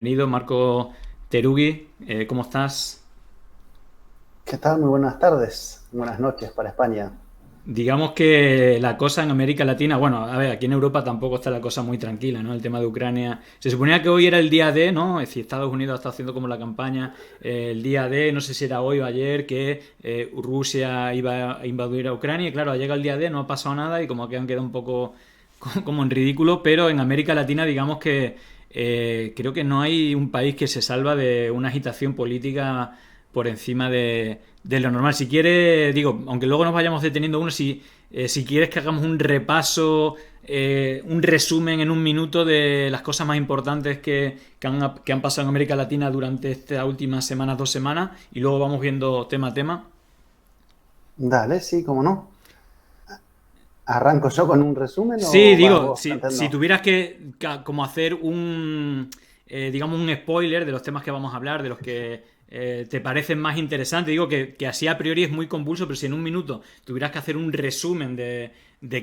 Bienvenido, Marco Terugui, ¿cómo estás? ¿Qué tal? Muy buenas tardes, buenas noches para España. Digamos que la cosa en América Latina, bueno, a ver, aquí en Europa tampoco está la cosa muy tranquila, ¿no? El tema de Ucrania. Se suponía que hoy era el día D, ¿no? Es decir, Estados Unidos está haciendo como la campaña, el día D, no sé si era hoy o ayer, que Rusia iba a invadir a Ucrania y claro, ha llegado el día D, no ha pasado nada y como que han quedado un poco como en ridículo, pero en América Latina digamos que creo que no hay un país que se salva de una agitación política por encima de lo normal. Si quieres, digo, aunque luego nos vayamos deteniendo uno, si quieres que hagamos un repaso, un resumen en un minuto de las cosas más importantes que han pasado en América Latina durante estas últimas semanas, 2 semanas, y luego vamos viendo tema a tema. Dale, sí, cómo no. ¿Arranco yo con un resumen Sí, o vas digo, vos si planteando? tuvieras que como hacer digamos, un spoiler de los temas que vamos a hablar, de los que te parecen más interesantes, digo que así a priori es muy convulso, pero si en un minuto tuvieras que hacer un resumen de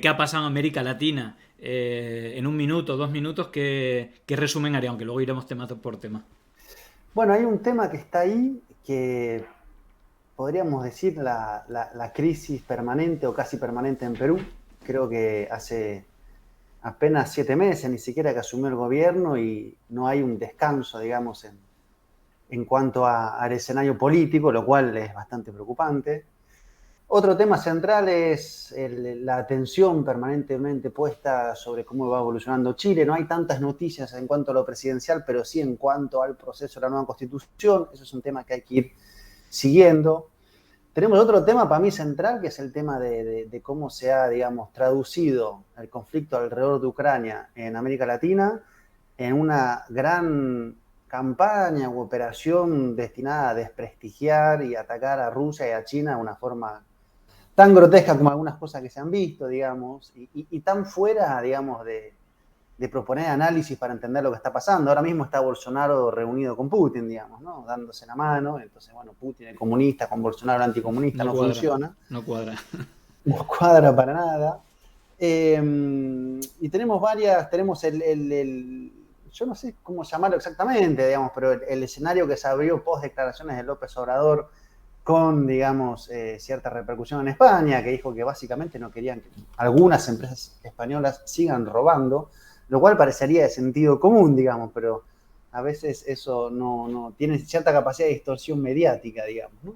qué ha pasado en América Latina, en un minuto, 2 minutos, ¿qué resumen haría? Aunque luego iremos tema por tema. Bueno, hay un tema que está ahí que podríamos decir la crisis permanente o casi permanente en Perú. Creo que hace apenas 7 meses, ni siquiera que asumió el gobierno y no hay un descanso, digamos, en cuanto al escenario político, lo cual es bastante preocupante. Otro tema central es la atención permanentemente puesta sobre cómo va evolucionando Chile. No hay tantas noticias en cuanto a lo presidencial, pero sí en cuanto al proceso de la nueva constitución. Eso es un tema que hay que ir siguiendo. Tenemos otro tema para mí central, que es el tema de cómo se ha, digamos, traducido el conflicto alrededor de Ucrania en América Latina en una gran campaña u operación destinada a desprestigiar y atacar a Rusia y a China de una forma tan grotesca como algunas cosas que se han visto, digamos, y tan fuera, digamos, de proponer análisis para entender lo que está pasando. Ahora mismo está Bolsonaro reunido con Putin, digamos, ¿no? Dándose la mano. Entonces, bueno, Putin es comunista, con Bolsonaro el anticomunista No no cuadra, funciona, no cuadra. no cuadra para nada. Y tenemos varias, tenemos yo no sé cómo llamarlo exactamente, digamos, pero el escenario que se abrió post declaraciones de López Obrador con, digamos, cierta repercusión en España, que dijo que básicamente no querían que algunas empresas españolas sigan robando, lo cual parecería de sentido común, digamos, pero a veces eso no tiene cierta capacidad de distorsión mediática, digamos, ¿no?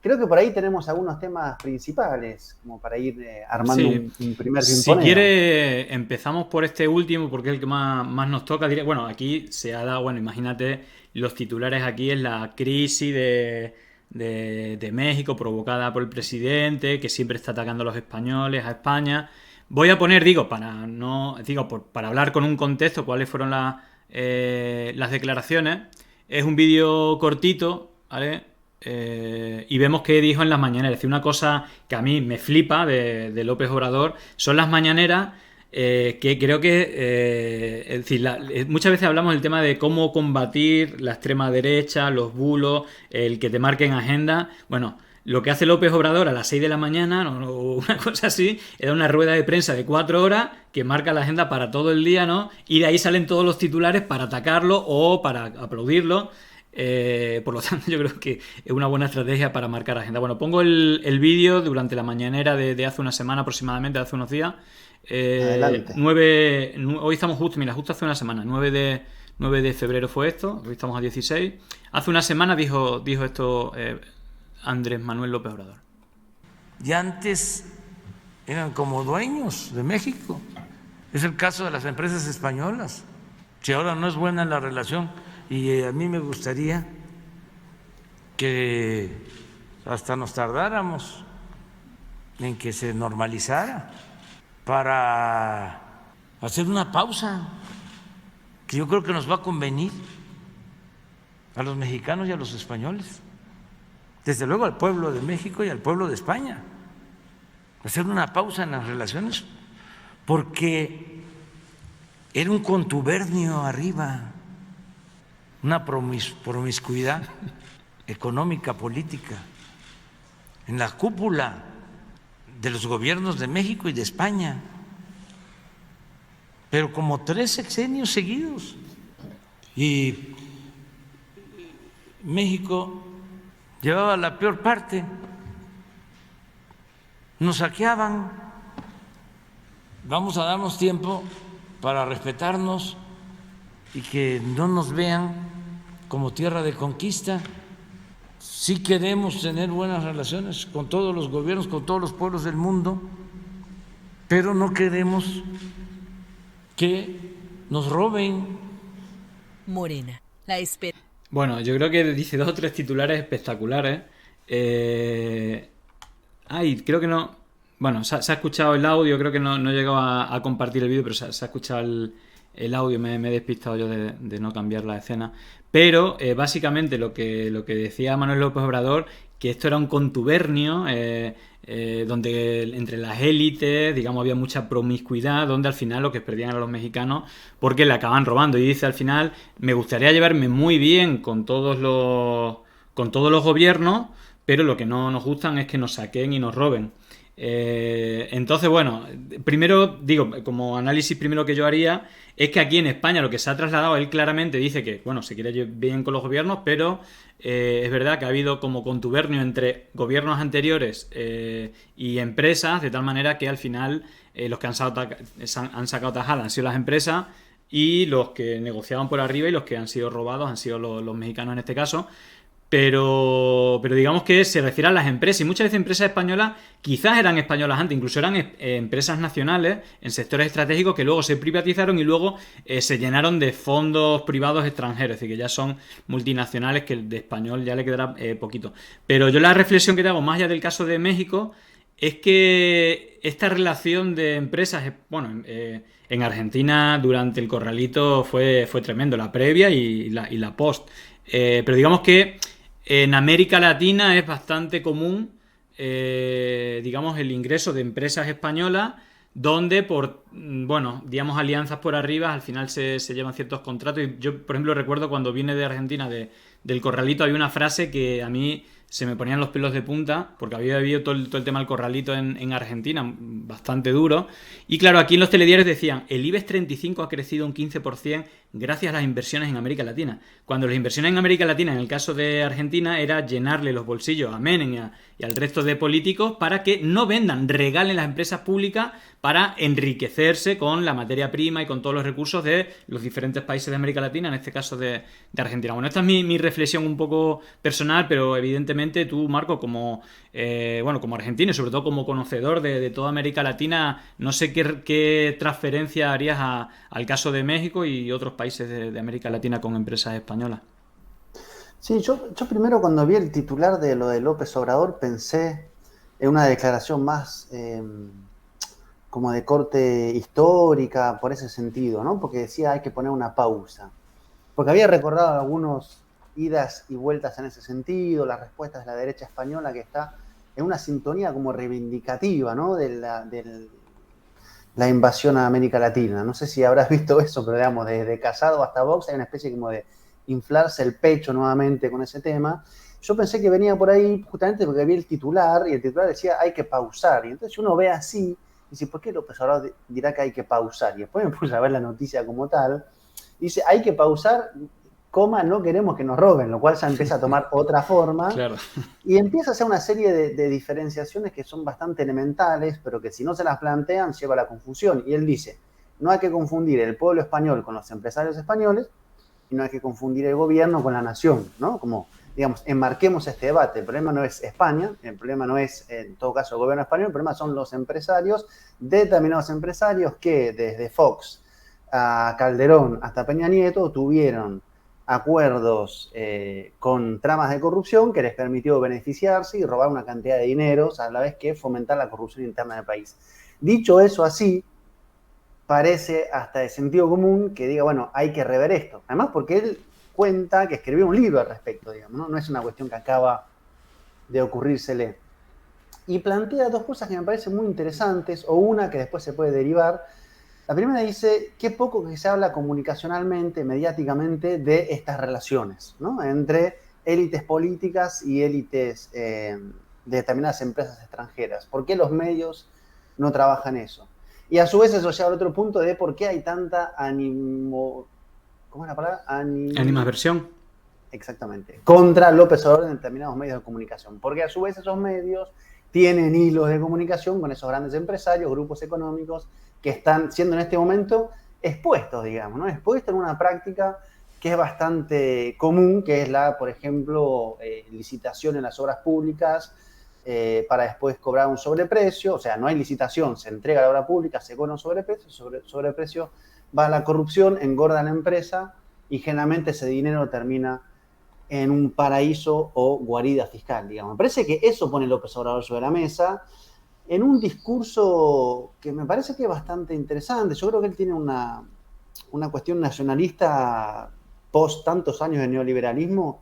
Creo que por ahí tenemos algunos temas principales, como para ir armando Sí, un primer si pimponeo. quiere empezamos por este último porque es el que más nos toca. Bueno, aquí se ha dado, bueno, imagínate los titulares aquí es la crisis de México provocada por el presidente que siempre está atacando a los españoles, a España. Voy a poner, digo, para no, digo, para hablar con un contexto cuáles fueron las declaraciones. Es un vídeo cortito, ¿vale? Y vemos que dijo en las mañaneras. Es decir, una cosa que a mí me flipa de López Obrador son las mañaneras. Que creo que, es decir, muchas veces hablamos del tema de cómo combatir la extrema derecha, los bulos, el que te marquen agenda. Bueno, lo que hace López Obrador a las 6 de la mañana, o una cosa así, era una rueda de prensa de 4 horas que marca la agenda para todo el día, ¿no? Y de ahí salen todos los titulares para atacarlo o para aplaudirlo. Por lo tanto, yo creo que es una buena estrategia para marcar agenda. Bueno, pongo el vídeo durante la mañanera de hace una semana aproximadamente, de hace unos días. Adelante. Hoy estamos justo, mira, justo hace una semana, 9 de febrero fue esto, hoy estamos a 16. Hace una semana dijo esto Andrés Manuel López Obrador. Y antes eran como dueños de México. Es el caso de las empresas españolas. Si ahora no es buena la relación, y a mí me gustaría que hasta nos tardáramos en que se normalizara para hacer una pausa, que yo creo que nos va a convenir a los mexicanos y a los españoles, desde luego al pueblo de México y al pueblo de España, hacer una pausa en las relaciones, porque era un contubernio arriba, una promiscuidad económica, política, en la cúpula de los gobiernos de México y de España, pero como 3 sexenios seguidos. Y México llevaba la peor parte, nos saqueaban. Vamos a darnos tiempo para respetarnos y que no nos vean como tierra de conquista. Sí queremos tener buenas relaciones con todos los gobiernos, con todos los pueblos del mundo, pero no queremos que nos roben. Morena, la espera. Bueno, yo creo que dice 2 o 3 titulares espectaculares. Creo que no. Bueno, se ha escuchado el audio, creo que no he llegado a compartir el vídeo, pero se ha escuchado el audio, me he despistado yo de no cambiar la escena. Pero básicamente lo que decía Manuel López Obrador, que esto era un contubernio donde entre las élites, digamos, había mucha promiscuidad, donde al final lo que perdían eran los mexicanos porque le acaban robando. Y dice al final, me gustaría llevarme muy bien con todos los gobiernos, pero lo que no nos gustan es que nos saquen y nos roben. Entonces, bueno, primero digo, como análisis primero que yo haría es que aquí en España lo que se ha trasladado, él claramente dice que, bueno, se quiere bien con los gobiernos, pero es verdad que ha habido como contubernio entre gobiernos anteriores y empresas, de tal manera que al final los que han sacado tajada han sido las empresas y los que negociaban por arriba y los que han sido robados han sido los mexicanos en este caso. Pero digamos que se refiere a las empresas, y muchas veces empresas españolas quizás eran españolas antes, incluso eran empresas nacionales en sectores estratégicos que luego se privatizaron y luego se llenaron de fondos privados extranjeros, es decir, que ya son multinacionales, que de español ya le quedará poquito. Pero yo la reflexión que te hago, más allá del caso de México, es que esta relación de empresas, bueno, en Argentina durante el corralito fue tremendo, la previa y la post. Pero digamos que en América Latina es bastante común, digamos, el ingreso de empresas españolas donde por, bueno, digamos, alianzas por arriba al final se llevan ciertos contratos. Y yo, por ejemplo, recuerdo cuando vine de Argentina del corralito, había una frase que a mí se me ponían los pelos de punta, porque había vivido todo el tema del corralito en Argentina, bastante duro. Y claro, aquí en los telediarios decían, el IBEX 35 ha crecido un 15% gracias a las inversiones en América Latina. Cuando las inversiones en América Latina, en el caso de Argentina, era llenarle los bolsillos a Menem y al resto de políticos para que no vendan, regalen las empresas públicas para enriquecerse con la materia prima y con todos los recursos de los diferentes países de América Latina, en este caso de Argentina. Bueno, esta es mi reflexión un poco personal, pero evidentemente tú, Marco, como argentino y sobre todo como conocedor de toda América Latina, no sé qué transferencia harías al caso de México y otros países de América Latina con empresas españolas. Sí, yo primero cuando vi el titular de lo de López Obrador pensé en una declaración más como de corte histórica, por ese sentido, ¿no? Porque decía hay que poner una pausa. Porque había recordado algunos idas y vueltas en ese sentido, las respuestas de la derecha española que está en una sintonía como reivindicativa, ¿no? De la invasión a América Latina. No sé si habrás visto eso, pero digamos, desde Casado hasta Vox hay una especie como de inflarse el pecho nuevamente con ese tema. Yo pensé que venía por ahí justamente porque vi el titular y el titular decía hay que pausar. Y entonces uno ve así y dice, ¿por qué López Obrador dirá que hay que pausar? Y después me puse a ver la noticia como tal. Y dice, hay que pausar, no queremos que nos roben, lo cual ya empieza a tomar otra forma. Claro. Y empieza a hacer una serie de diferenciaciones que son bastante elementales, pero que si no se las plantean lleva a la confusión. Y él dice, no hay que confundir el pueblo español con los empresarios españoles y no hay que confundir el gobierno con la nación, ¿no? Como, digamos, enmarquemos este debate. El problema no es España, el problema no es, en todo caso, el gobierno español, el problema son los empresarios, determinados empresarios que desde Fox a Calderón hasta Peña Nieto tuvieron acuerdos con tramas de corrupción que les permitió beneficiarse y robar una cantidad de dineros a la vez que fomentar la corrupción interna del país. Dicho eso así, parece hasta de sentido común que diga, bueno, hay que rever esto. Además porque él cuenta que escribió un libro al respecto, digamos, ¿no? No es una cuestión que acaba de ocurrírsele. Y plantea dos cosas que me parecen muy interesantes, o una que después se puede derivar. La primera dice, qué poco que se habla comunicacionalmente, mediáticamente, de estas relaciones, ¿no? Entre élites políticas y élites de determinadas empresas extranjeras. ¿Por qué los medios no trabajan eso? Y a su vez eso lleva al otro punto de por qué hay tanta ¿cómo es la palabra? Animadversión. Exactamente. Contra López Obrador en determinados medios de comunicación. Porque a su vez esos medios tienen hilos de comunicación con esos grandes empresarios, grupos económicos que están siendo en este momento expuestos, digamos, ¿no? Expuestos en una práctica que es bastante común, que es la, por ejemplo, licitación en las obras públicas para después cobrar un sobreprecio. O sea, no hay licitación, se entrega la obra pública, se cobra un sobreprecio, sobreprecio va a la corrupción, engorda la empresa y generalmente ese dinero termina en un paraíso o guarida fiscal, digamos. Me parece que eso pone López Obrador sobre la mesa en un discurso que me parece que es bastante interesante. Yo creo que él tiene una cuestión nacionalista post tantos años de neoliberalismo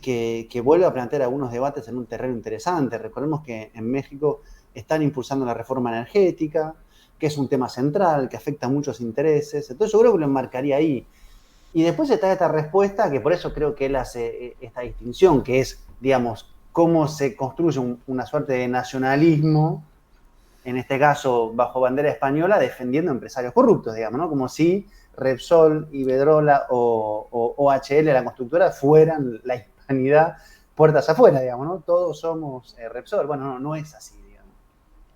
que vuelve a plantear algunos debates en un terreno interesante. Recordemos que en México están impulsando la reforma energética, que es un tema central, que afecta a muchos intereses. Entonces yo creo que lo enmarcaría ahí. Y después está esta respuesta, que por eso creo que él hace esta distinción, que es, digamos, cómo se construye una suerte de nacionalismo, en este caso bajo bandera española, defendiendo empresarios corruptos, digamos, ¿no? Como si Repsol, Iberdrola o OHL, la constructora, fueran la hispanidad puertas afuera, digamos, ¿no? Todos somos Repsol. Bueno, no es así, digamos.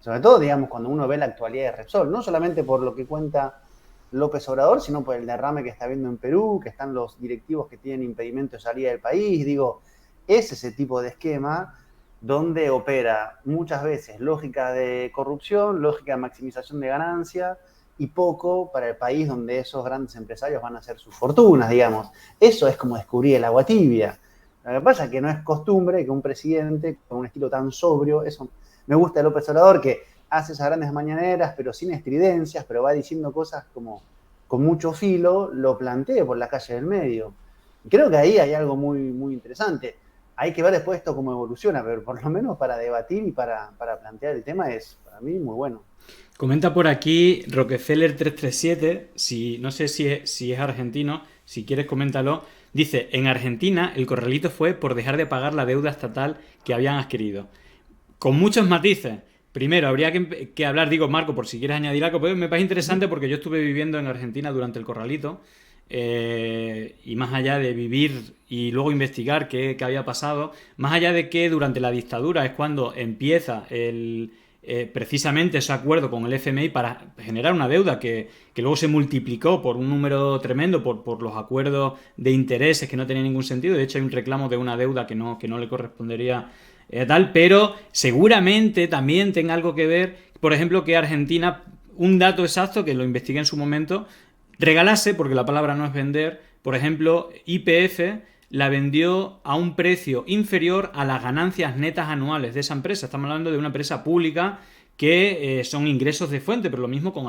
Sobre todo, digamos, cuando uno ve la actualidad de Repsol, no solamente por lo que cuenta López Obrador, sino por el derrame que está viendo en Perú, que están los directivos que tienen impedimento de salida del país. Digo, es ese tipo de esquema donde opera muchas veces lógica de corrupción, lógica de maximización de ganancia y poco para el país donde esos grandes empresarios van a hacer sus fortunas, digamos. Eso es como descubrir el agua tibia. Lo que pasa es que no es costumbre que un presidente con un estilo tan sobrio, eso me gusta de López Obrador, que hace esas grandes mañaneras, pero sin estridencias, pero va diciendo cosas como con mucho filo, lo plantee por la calle del medio. Creo que ahí hay algo muy, muy interesante. Hay que ver después esto cómo evoluciona, pero por lo menos para debatir y para plantear el tema es, para mí, muy bueno. Comenta por aquí Rockefeller 337, no sé si es argentino, si quieres coméntalo. Dice, en Argentina el corralito fue por dejar de pagar la deuda estatal que habían adquirido. Con muchos matices. Primero, habría que hablar, digo, Marco, por si quieres añadir algo, pero me parece interesante porque yo estuve viviendo en Argentina durante el corralito y más allá de vivir y luego investigar qué había pasado, más allá de que durante la dictadura es cuando empieza precisamente ese acuerdo con el FMI para generar una deuda que luego se multiplicó por un número tremendo por los acuerdos de intereses que no tenían ningún sentido. De hecho, hay un reclamo de una deuda que no le correspondería pero seguramente también tenga algo que ver, por ejemplo, que Argentina, un dato exacto que lo investigué en su momento, regalase, porque la palabra no es vender, por ejemplo, YPF la vendió a un precio inferior a las ganancias netas anuales de esa empresa. Estamos hablando de una empresa pública que son ingresos de fuente, pero lo mismo con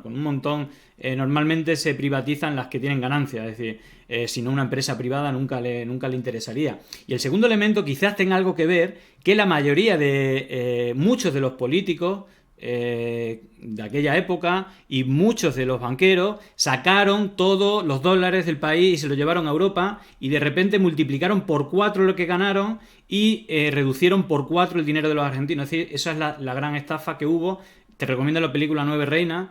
un montón. Normalmente se privatizan las que tienen ganancias, es decir, si no una empresa privada nunca le interesaría. Y el segundo elemento quizás tenga algo que ver que la mayoría de muchos de los políticos de aquella época y muchos de los banqueros sacaron todos los dólares del país y se los llevaron a Europa y de repente multiplicaron por 4 lo que ganaron y reducieron por 4 el dinero de los argentinos. Es decir, esa es la gran estafa que hubo. Te recomiendo la película Nueve Reinas,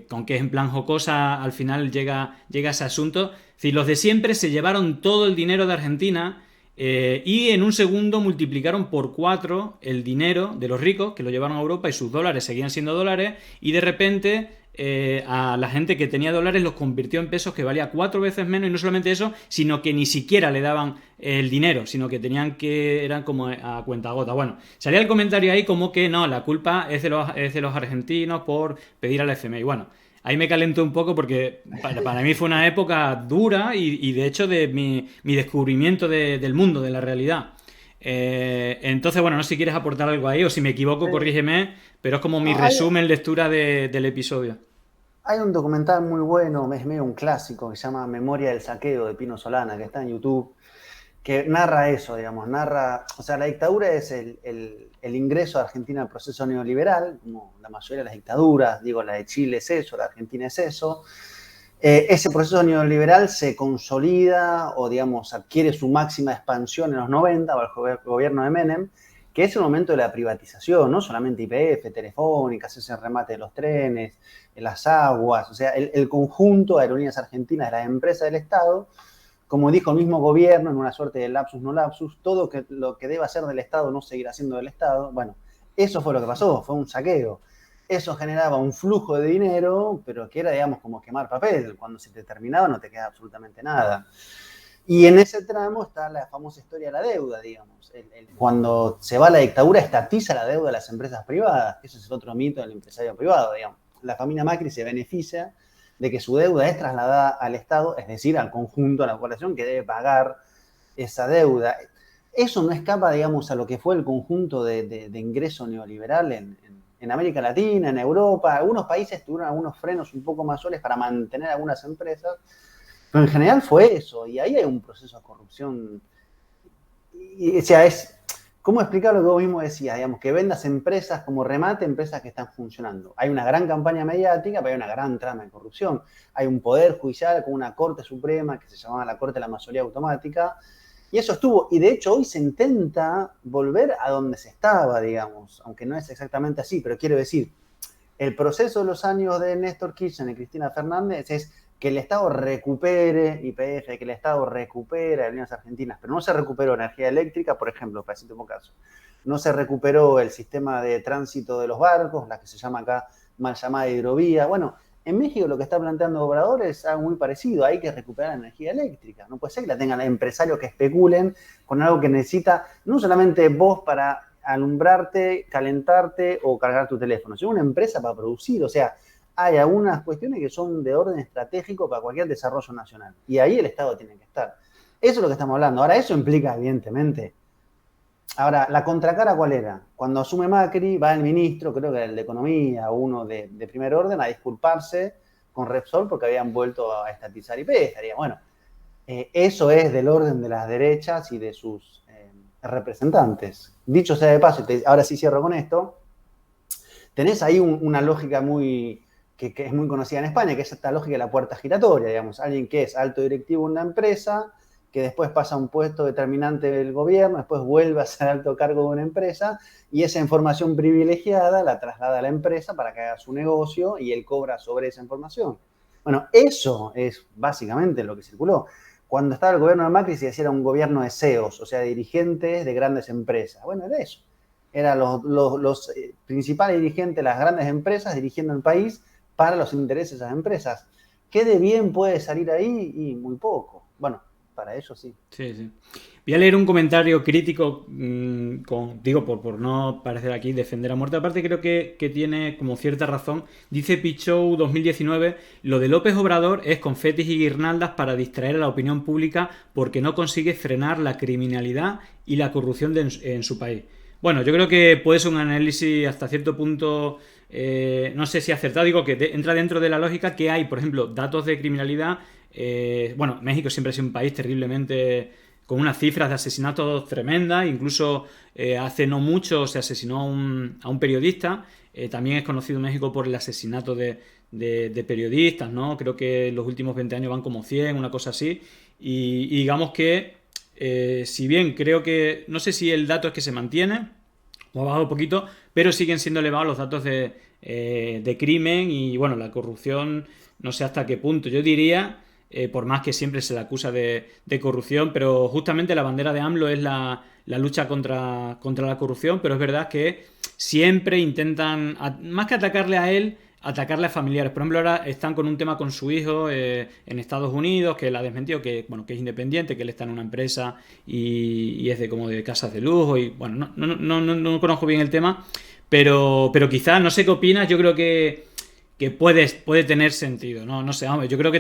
aunque es en plan jocosa, al final llega ese asunto. Es decir, los de siempre se llevaron todo el dinero de Argentina y en un segundo multiplicaron por 4 el dinero de los ricos que lo llevaron a Europa y sus dólares seguían siendo dólares y de repente a la gente que tenía dólares los convirtió en pesos que valía 4 veces menos y no solamente eso, sino que ni siquiera le daban el dinero, sino que eran como a cuentagota. Bueno, salía el comentario ahí como que no, la culpa es de los argentinos por pedir al FMI. Bueno, ahí me calentó un poco porque para mí fue una época dura y de hecho de mi descubrimiento del mundo, de la realidad. Entonces, bueno, no sé si quieres aportar algo ahí o si me equivoco, corrígeme, pero es como mi resumen, lectura del episodio. Hay un documental muy bueno, es medio un clásico, que se llama Memoria del Saqueo, de Pino Solana, que está en YouTube, que narra eso, digamos, o sea, la dictadura es el ingreso de Argentina al proceso neoliberal, como la mayoría de las dictaduras, digo, la de Chile es eso, la Argentina es eso. Ese proceso neoliberal se consolida o, digamos, adquiere su máxima expansión en los 90 bajo el gobierno de Menem, que es el momento de la privatización, no solamente YPF, Telefónica, ese remate de los trenes, las aguas, o sea, el conjunto de Aerolíneas Argentinas, de las empresas del Estado, como dijo el mismo gobierno, en una suerte de lapsus no lapsus, todo lo que deba ser del Estado no seguirá siendo del Estado. Bueno, eso fue lo que pasó, fue un saqueo. Eso generaba un flujo de dinero, pero que era, digamos, como quemar papel. Cuando se te terminaba no te queda absolutamente nada. Y en ese tramo está la famosa historia de la deuda, digamos. Cuando se va a la dictadura, estatiza la deuda de las empresas privadas. Ese es el otro mito del empresario privado, digamos. La familia Macri se beneficia de que su deuda es trasladada al Estado, es decir, al conjunto, a la población que debe pagar esa deuda. Eso no escapa, digamos, a lo que fue el conjunto de ingreso neoliberal en América Latina, en Europa. Algunos países tuvieron algunos frenos un poco más suaves para mantener algunas empresas, pero en general fue eso, y ahí hay un proceso de corrupción. O sea, ¿cómo explicar lo que vos mismo decías? Digamos, que vendas empresas como remate, empresas que están funcionando. Hay una gran campaña mediática, pero hay una gran trama de corrupción. Hay un poder judicial con una Corte Suprema que se llamaba la Corte de la Mayoría Automática, y eso estuvo. Y de hecho hoy se intenta volver a donde se estaba, digamos, aunque no es exactamente así, pero quiero decir, el proceso de los años de Néstor Kirchner y Cristina Fernández es que el Estado recupere YPF, que el Estado recupere Aerolíneas Argentinas, pero no se recuperó energía eléctrica, por ejemplo, para decirte un caso. No se recuperó el sistema de tránsito de los barcos, la que se llama acá mal llamada hidrovía. Bueno, en México lo que está planteando Obrador es algo muy parecido. Hay que recuperar la energía eléctrica. No puede ser que la tengan empresarios que especulen con algo que necesita no solamente vos para alumbrarte, calentarte o cargar tu teléfono, sino una empresa para producir. O sea, hay algunas cuestiones que son de orden estratégico para cualquier desarrollo nacional. Y ahí el Estado tiene que estar. Eso es lo que estamos hablando. Ahora, eso implica, evidentemente. Ahora, ¿la contracara cuál era? Cuando asume Macri, va el ministro, creo que el de Economía, uno de primer orden, a disculparse con Repsol porque habían vuelto a estatizar IP. Estaría, bueno, eso es del orden de las derechas y de sus representantes. Dicho sea de paso, ahora sí cierro con esto, tenés ahí una lógica que es muy conocida en España, que es esta lógica de la puerta giratoria, digamos, alguien que es alto directivo en una empresa, que después pasa a un puesto determinante del gobierno, después vuelve a ser alto cargo de una empresa, y esa información privilegiada la traslada a la empresa para que haga su negocio y él cobra sobre esa información. Bueno, eso es básicamente lo que circuló. Cuando estaba el gobierno de Macri se decía era un gobierno de CEOs, o sea, dirigentes de grandes empresas. Bueno, era eso. Eran los principales dirigentes de las grandes empresas dirigiendo el país para los intereses de esas empresas. ¿Qué de bien puede salir ahí? Y muy poco. Bueno, para ellos sí. Sí, sí. Voy a leer un comentario crítico, digo, por no parecer aquí defender a muerte. Aparte creo que tiene como cierta razón. Dice Pichou 2019, lo de López Obrador es confetis y guirnaldas para distraer a la opinión pública porque no consigue frenar la criminalidad y la corrupción en su país. Bueno, yo creo que puede ser un análisis hasta cierto punto, no sé si acertado, digo que entra dentro de la lógica que hay, por ejemplo, datos de criminalidad. Bueno, México siempre ha sido un país terriblemente con unas cifras de asesinatos tremendas, incluso hace no mucho se asesinó a un periodista, también es conocido en México por el asesinato de periodistas, ¿no? Creo que en los últimos 20 años van como 100, una cosa así, y digamos que si bien creo que, no sé si el dato es que se mantiene o ha bajado un poquito, pero siguen siendo elevados los datos de crimen y bueno, la corrupción, no sé hasta qué punto. Yo diría, por más que siempre se le acusa de corrupción, pero justamente la bandera de AMLO es la lucha contra la corrupción, pero es verdad que siempre intentan, más que atacarle a él, atacarle a familiares. Por ejemplo, ahora están con un tema con su hijo en Estados Unidos, que él ha desmentido, que es independiente, que él está en una empresa y es como de casas de lujo. Y bueno, no conozco bien el tema, pero quizás, no sé qué opinas, yo creo que puede tener sentido, no sé, hombre, yo creo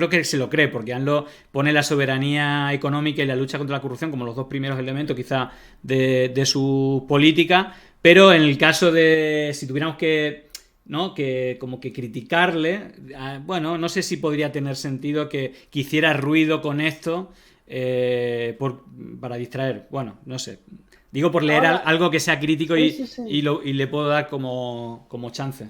que se lo cree, porque AMLO pone la soberanía económica y la lucha contra la corrupción como los dos primeros elementos quizá de su política, pero en el caso de si tuviéramos ¿no? que como que criticarle, bueno, no sé si podría tener sentido que hiciera ruido con esto para distraer, bueno, no sé, digo por leer algo que sea crítico sí. y le puedo dar como chance.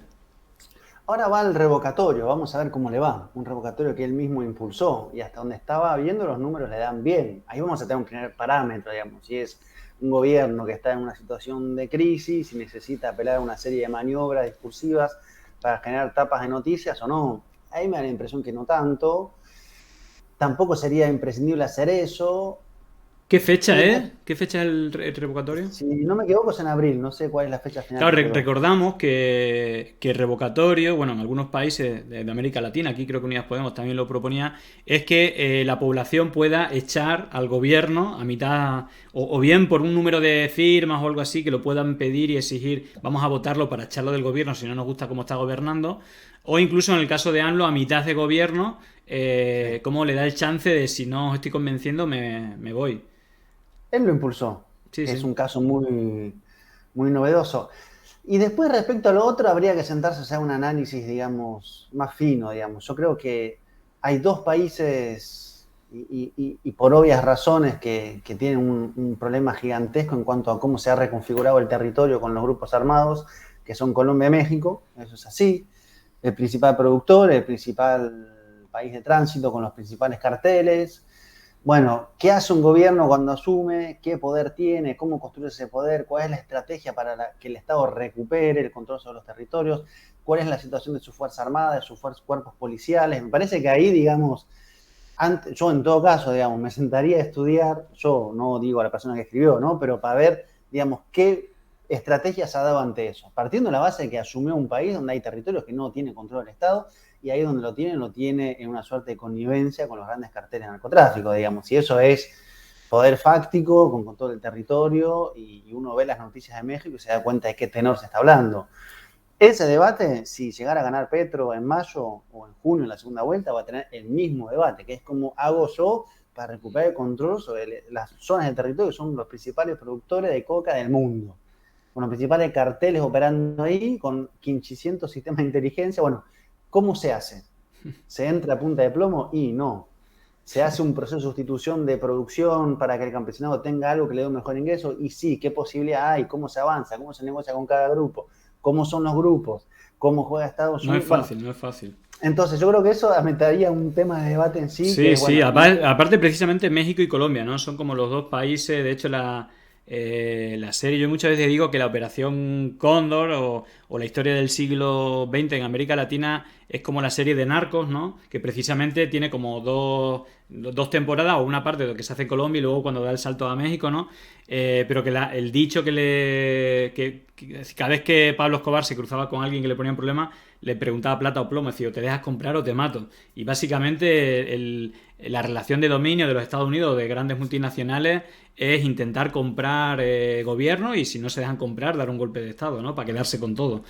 Ahora va al revocatorio, vamos a ver cómo le va. Un revocatorio que él mismo impulsó y hasta donde estaba viendo los números le dan bien. Ahí vamos a tener un primer parámetro, digamos, si es un gobierno que está en una situación de crisis y necesita apelar a una serie de maniobras discursivas para generar tapas de noticias o no. Ahí me da la impresión que no tanto. tampoco sería imprescindible hacer eso. ¿Qué fecha es? ¿Qué fecha es el revocatorio? Si no me equivoco es en abril, no sé cuál es la fecha final. Claro, que quedó. recordamos que el revocatorio, bueno, en algunos países de América Latina, aquí creo que Unidas Podemos también lo proponía, es que la población pueda echar al gobierno a mitad, o bien por un número de firmas o algo así, que lo puedan pedir y exigir, vamos a votarlo para echarlo del gobierno si no nos gusta cómo está gobernando, o incluso en el caso de AMLO, a mitad de gobierno, cómo le da el chance de si no os estoy convenciendo, me voy. Él lo impulsó. Sí, Es sí. un caso muy, muy novedoso. Y después, respecto a lo otro, habría que sentarse a hacer un análisis, digamos, más fino, digamos. Yo creo que hay dos países, y por obvias razones, que tienen un problema gigantesco en cuanto a cómo se ha reconfigurado el territorio con los grupos armados, que son Colombia y México. Eso es así. El principal productor, el principal país de tránsito con los principales carteles. Bueno, ¿qué hace un gobierno cuando asume? ¿Qué poder tiene? ¿Cómo construye ese poder? ¿Cuál es la estrategia para que el Estado recupere el control sobre los territorios? ¿Cuál es la situación de su Fuerza Armada, de sus cuerpos policiales? Me parece que ahí, digamos, yo en todo caso, digamos, me sentaría a estudiar, yo no digo a la persona que escribió, ¿no? Pero para ver, digamos, qué estrategias ha dado ante eso. Partiendo de la base de que asumió un país donde hay territorios que no tiene control del Estado, y ahí donde lo tiene en una suerte de connivencia con los grandes carteles de narcotráfico, digamos. Y eso es poder fáctico, con todo el territorio, y uno ve las noticias de México y se da cuenta de qué tenor se está hablando. Ese debate, si llegara a ganar Petro en mayo o en junio en la segunda vuelta, va a tener el mismo debate, que es cómo hago yo para recuperar el control sobre las zonas del territorio que son los principales productores de coca del mundo. Con los principales carteles operando ahí, con 500 sistemas de inteligencia. Bueno, ¿cómo se hace? ¿Se entra a punta de plomo? Y no. ¿Se hace un proceso de sustitución de producción para que el campesinado tenga algo que le dé un mejor ingreso? Y sí, ¿qué posibilidad hay? ¿Cómo se avanza? ¿Cómo se negocia con cada grupo? ¿Cómo son los grupos? ¿Cómo juega Estados No Unidos? es fácil, bueno, no es fácil. Entonces, yo creo que eso metería un tema de debate en sí. Sí, Que, sí, bueno, aparte precisamente México y Colombia, ¿no? Son como los dos países, de hecho la serie, yo muchas veces digo que la Operación Cóndor o la historia del siglo XX en América Latina es como la serie de Narcos, ¿no? Que precisamente tiene como dos temporadas o una parte de lo que se hace en Colombia y luego cuando da el salto a México, ¿no? Pero que el dicho que cada vez que Pablo Escobar se cruzaba con alguien que le ponía un problema, le preguntaba plata o plomo, decía, o te dejas comprar o te mato. Y básicamente la relación de dominio de los Estados Unidos, de grandes multinacionales, es intentar comprar gobierno y si no se dejan comprar, dar un golpe de Estado, ¿no? Para quedarse con todo.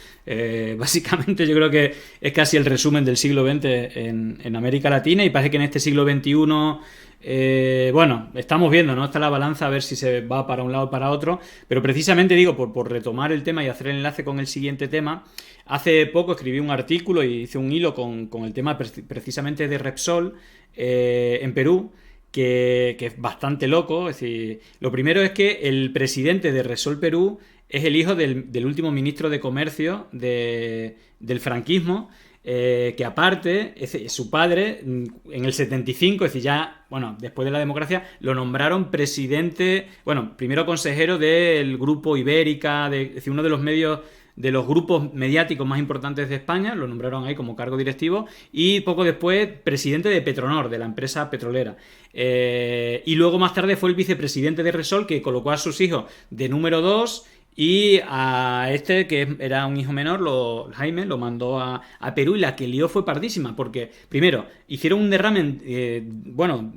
Básicamente yo creo que es casi el resumen del siglo XX en América Latina y parece que en este siglo XXI... bueno, estamos viendo, ¿no? Está la balanza a ver si se va para un lado o para otro, pero precisamente digo, por retomar el tema y hacer el enlace con el siguiente tema, hace poco escribí un artículo y hice un hilo con el tema precisamente de Repsol en Perú, que es bastante loco. Es decir, lo primero es que el presidente de Repsol Perú es el hijo del último ministro de Comercio del franquismo, que aparte, su padre, en el 75, es decir, ya, bueno, después de la democracia, lo nombraron presidente, bueno, primero consejero del Grupo Ibérica, es decir, uno de los medios, de los grupos mediáticos más importantes de España, lo nombraron ahí como cargo directivo, y poco después presidente de Petronor, de la empresa petrolera. Y luego más tarde fue el vicepresidente de Repsol, que colocó a sus hijos de número 2 y a este, que era un hijo menor, Jaime, lo mandó a Perú y la que lió fue pardísima, porque primero hicieron un derrame, bueno,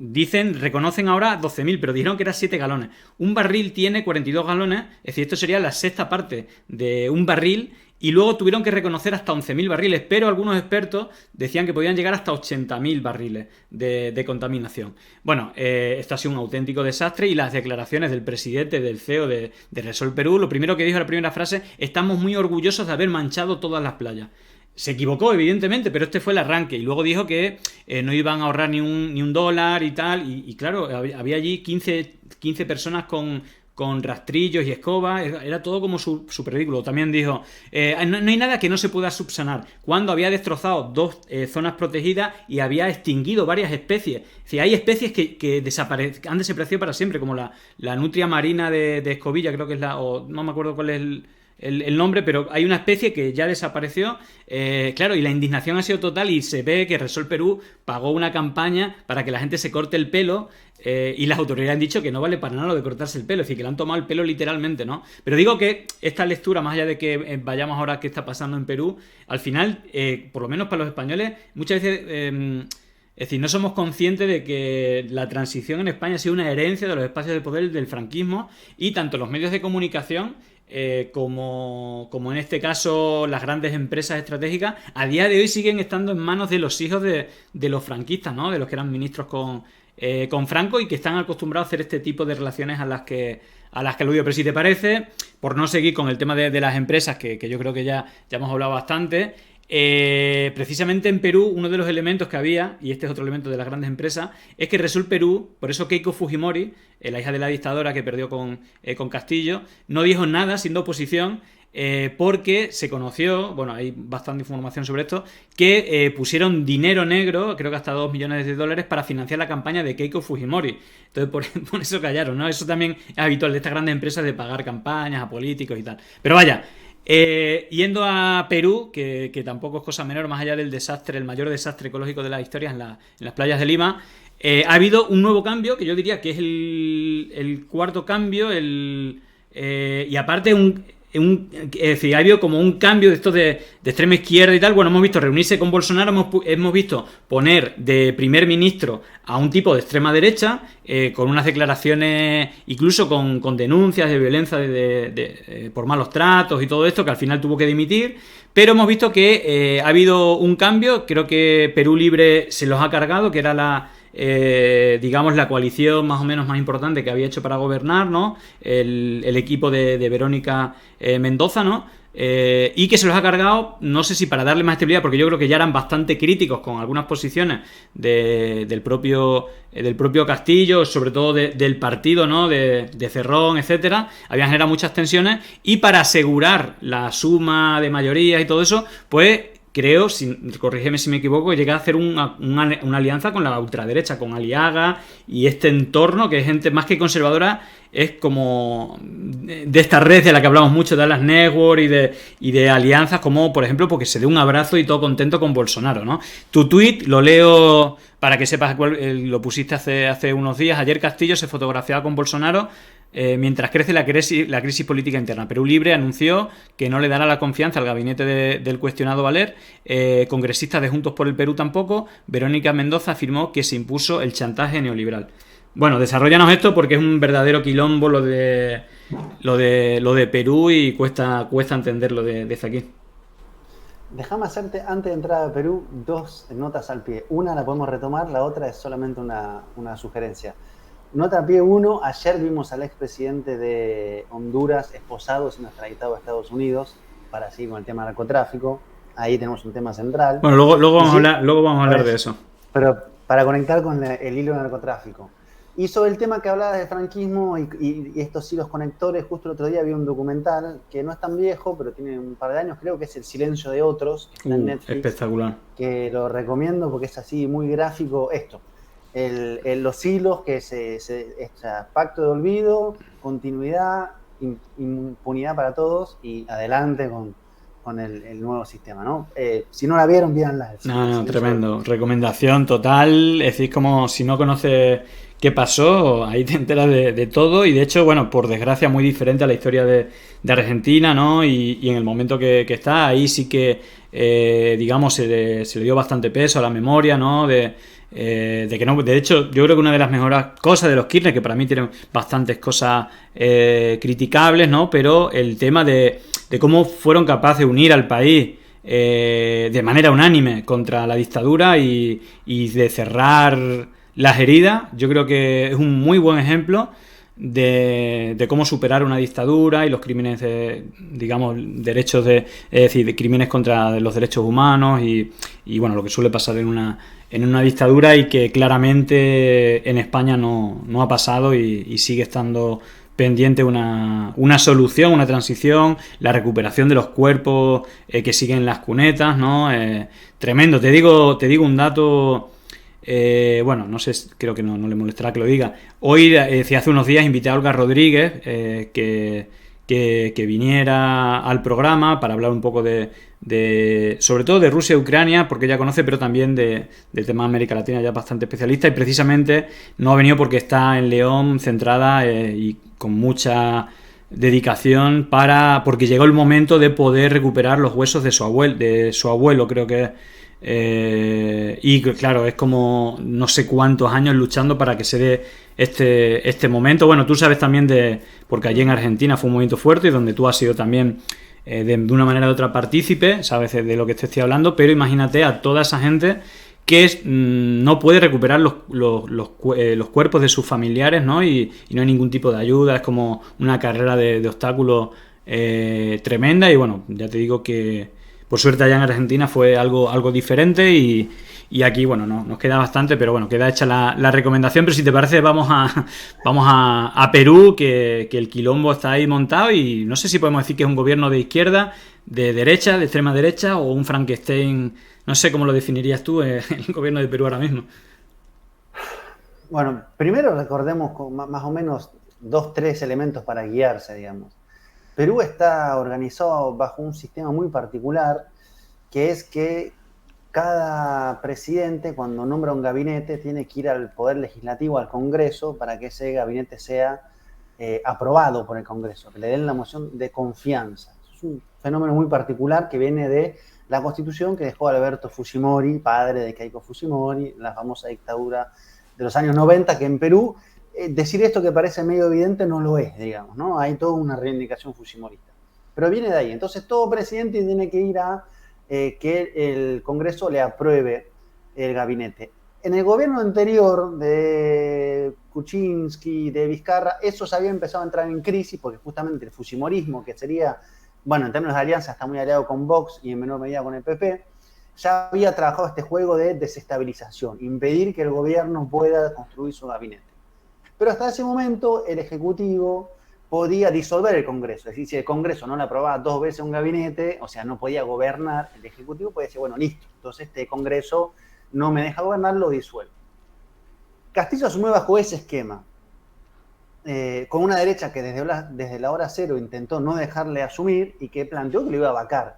reconocen ahora 12.000, pero dijeron que era 7 galones. Un barril tiene 42 galones, es decir, esto sería la sexta parte de un barril. Y luego tuvieron que reconocer hasta 11.000 barriles, pero algunos expertos decían que podían llegar hasta 80.000 barriles de contaminación. Bueno, esto ha sido un auténtico desastre y las declaraciones del presidente, del CEO de Repsol Perú, lo primero que dijo en la primera frase, estamos muy orgullosos de haber manchado todas las playas. Se equivocó, evidentemente, pero este fue el arranque. Y luego dijo que no iban a ahorrar ni un dólar y tal. Y claro, había allí 15 personas con rastrillos y escobas, era todo como súper ridículo. También dijo, no hay nada que no se pueda subsanar, cuando había destrozado 2 zonas protegidas y había extinguido varias especies. Es decir, hay especies que han desaparecido para siempre, como la nutria marina de Escobilla, creo que es o no me acuerdo cuál es el nombre, pero hay una especie que ya desapareció. Claro, y la indignación ha sido total y se ve que Resol Perú pagó una campaña para que la gente se corte el pelo. Y las autoridades han dicho que no vale para nada lo de cortarse el pelo, es decir, que le han tomado el pelo literalmente, ¿no? Pero digo que esta lectura, más allá de que vayamos ahora a qué está pasando en Perú, al final, por lo menos para los españoles, muchas veces, es decir, no somos conscientes de que la transición en España ha sido una herencia de los espacios de poder del franquismo, y tanto los medios de comunicación como en este caso las grandes empresas estratégicas a día de hoy siguen estando en manos de los hijos de los franquistas, ¿no? De los que eran ministros con Franco, y que están acostumbrados a hacer este tipo de relaciones a las que aludió. Pero si te parece, por no seguir con el tema de las empresas, que yo creo que ya hemos hablado bastante, precisamente en Perú uno de los elementos que había, y este es otro elemento de las grandes empresas, es que Resol Perú, por eso Keiko Fujimori, la hija de la dictadora que perdió con Castillo, no dijo nada siendo oposición, porque se conoció, bueno, hay bastante información sobre esto, que pusieron dinero negro, creo que hasta $2 millones, para financiar la campaña de Keiko Fujimori. Entonces por eso callaron, ¿no? Eso también es habitual de estas grandes empresas, de pagar campañas a políticos y tal. Pero vaya, yendo a Perú, que tampoco es cosa menor, más allá del desastre, el mayor desastre ecológico de la historia en las playas de Lima, ha habido un nuevo cambio, que yo diría que es el cuarto cambio, y aparte es decir, ha habido como un cambio de estos de extrema izquierda y tal. Bueno, hemos visto reunirse con Bolsonaro, hemos visto poner de primer ministro a un tipo de extrema derecha, con unas declaraciones, incluso con denuncias de violencia por malos tratos y todo esto, que al final tuvo que dimitir. Pero hemos visto que ha habido un cambio. Creo que Perú Libre se los ha cargado, que era digamos la coalición más o menos más importante que había hecho para gobernar, ¿no? El equipo de Verónica Mendoza, ¿no? Y que se los ha cargado, no sé si para darle más estabilidad, porque yo creo que ya eran bastante críticos con algunas posiciones del propio Castillo, sobre todo del partido, ¿no? De Cerrón, etcétera. Habían generado muchas tensiones, y para asegurar la suma de mayorías y todo eso, pues creo, corrígeme si me equivoco, llega a hacer una alianza con la ultraderecha, con Aliaga y este entorno, que es gente más que conservadora, es como de esta red de la que hablamos mucho, de Dallas Network y de alianzas, como por ejemplo porque se dé un abrazo y todo contento con Bolsonaro, ¿no? Tu tuit lo leo para que sepas lo pusiste hace unos días. Ayer Castillo se fotografiaba con Bolsonaro mientras crece la crisis política interna. Perú Libre anunció que no le dará la confianza al gabinete del cuestionado Valer. Congresistas de Juntos por el Perú tampoco. Verónica Mendoza afirmó que se impuso el chantaje neoliberal. Bueno, desarrollanos esto, porque es un verdadero quilombo lo de Perú, y cuesta entenderlo desde aquí. Déjame hacerte, antes de entrar a Perú, 2 notas al pie. Una la podemos retomar, la otra es solamente una sugerencia. Nota al pie 1, ayer vimos al expresidente de Honduras esposado siendo extraditado a Estados Unidos, para seguir con el tema del narcotráfico. Ahí tenemos un tema central. Bueno, luego vamos a hablar de eso. Pero para conectar con el hilo del narcotráfico. Y sobre el tema que hablabas de franquismo y estos hilos conectores, justo el otro día vi un documental que no es tan viejo, pero tiene un par de años, creo que es El silencio de otros, que está en Netflix. Espectacular. Que lo recomiendo porque es así, muy gráfico esto. Los hilos que pacto de olvido, continuidad, impunidad para todos y adelante con el nuevo sistema, ¿no? Si no la vieron, véanla. No, tremendo. Recomendación total. Es decir, como si no conoces qué pasó, ahí te enteras de todo. Y de hecho, bueno, por desgracia, muy diferente a la historia de Argentina, ¿no? Y en el momento que está, ahí sí que, digamos, se le dio bastante peso a la memoria, ¿no? De que no, de hecho, yo creo que una de las mejores cosas de los Kirchner, que para mí tienen bastantes cosas criticables, ¿no? Pero el tema de cómo fueron capaces de unir al país de manera unánime contra la dictadura y de cerrar las heridas, yo creo que es un muy buen ejemplo de cómo superar una dictadura y los crímenes digamos, derechos es decir, de crímenes contra los derechos humanos y bueno, lo que suele pasar en una dictadura, y que claramente en España no ha pasado y sigue estando pendiente una solución, una transición, la recuperación de los cuerpos que siguen en las cunetas, ¿no? Tremendo. Te digo un dato. Bueno, no sé, creo que no le molestará que lo diga. Hoy, hace unos días, invité a Olga Rodríguez, que que viniera al programa para hablar un poco sobre todo de Rusia y Ucrania, porque ella conoce, pero también del tema de América Latina, ya es bastante especialista, y precisamente no ha venido porque está en León centrada y con mucha dedicación porque llegó el momento de poder recuperar los huesos de su abuelo, creo que y claro, es como no sé cuántos años luchando para que se dé este momento. Bueno, tú sabes también porque allí en Argentina fue un movimiento fuerte y donde tú has sido también de una manera u otra partícipe, sabes de lo que te estoy hablando, pero imagínate a toda esa gente que no puede recuperar los cuerpos de sus familiares, ¿no? Y no hay ningún tipo de ayuda, es como una carrera de obstáculos tremenda. Y bueno, ya te digo que por suerte allá en Argentina fue algo diferente y aquí, bueno, no, nos queda bastante, pero bueno, queda hecha la recomendación. Pero si te parece, vamos a Perú, que el quilombo está ahí montado y no sé si podemos decir que es un gobierno de izquierda, de derecha, de extrema derecha o un Frankenstein. No sé cómo lo definirías tú, el gobierno de Perú ahora mismo. Bueno, primero recordemos más o menos 2-3 elementos para guiarse, digamos. Perú está organizado bajo un sistema muy particular, que es que cada presidente, cuando nombra un gabinete, tiene que ir al Poder Legislativo, al Congreso, para que ese gabinete sea aprobado por el Congreso, que le den la moción de confianza. Es un fenómeno muy particular que viene de la Constitución que dejó Alberto Fujimori, padre de Keiko Fujimori, la famosa dictadura de los años 90, que en Perú decir esto que parece medio evidente no lo es, digamos, ¿no? Hay toda una reivindicación fujimorista. Pero viene de ahí. Entonces todo presidente tiene que ir a que el Congreso le apruebe el gabinete. En el gobierno anterior de Kuczynski, de Vizcarra, eso se había empezado a entrar en crisis porque justamente el fujimorismo, que sería, bueno, en términos de alianza está muy aliado con Vox y en menor medida con el PP, ya había trabajado este juego de desestabilización, impedir que el gobierno pueda construir su gabinete. Pero hasta ese momento el Ejecutivo podía disolver el Congreso. Es decir, si el Congreso no le aprobaba 2 veces un gabinete, o sea, no podía gobernar, el Ejecutivo podía decir, bueno, listo, entonces este Congreso no me deja gobernar, lo disuelvo. Castillo asumió bajo ese esquema, con una derecha que desde la hora cero intentó no dejarle asumir y que planteó que lo iba a vacar.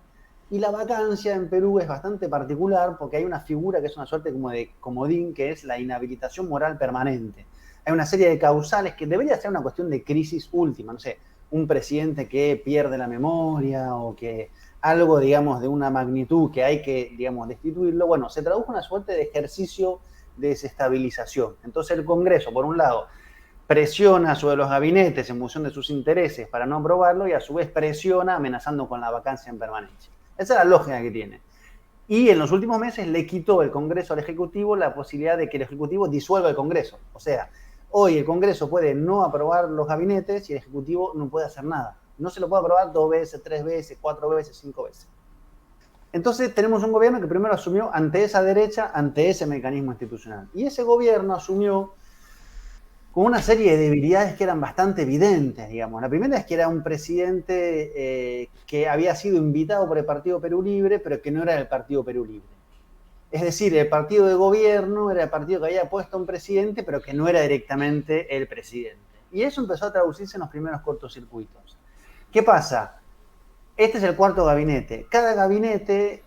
Y la vacancia en Perú es bastante particular porque hay una figura que es una suerte como de comodín, que es la inhabilitación moral permanente. Hay una serie de causales que debería ser una cuestión de crisis última, no sé, un presidente que pierde la memoria o que algo, digamos, de una magnitud que hay que, digamos, destituirlo. Bueno, se tradujo una suerte de ejercicio de desestabilización. Entonces el Congreso, por un lado, presiona sobre los gabinetes en función de sus intereses para no aprobarlo y a su vez presiona amenazando con la vacancia en permanencia. Esa es la lógica que tiene. Y en los últimos meses le quitó el Congreso al Ejecutivo la posibilidad de que el Ejecutivo disuelva el Congreso. O sea, hoy el Congreso puede no aprobar los gabinetes y el Ejecutivo no puede hacer nada. No se lo puede aprobar 2 veces, 3 veces, 4 veces, 5 veces. Entonces tenemos un gobierno que primero asumió ante esa derecha, ante ese mecanismo institucional. Y ese gobierno asumió con una serie de debilidades que eran bastante evidentes, digamos. La primera es que era un presidente que había sido invitado por el Partido Perú Libre, pero que no era del Partido Perú Libre. Es decir, el partido de gobierno era el partido que había puesto a un presidente, pero que no era directamente el presidente. Y eso empezó a traducirse en los primeros cortocircuitos. ¿Qué pasa? Este es el cuarto gabinete. Cada gabinete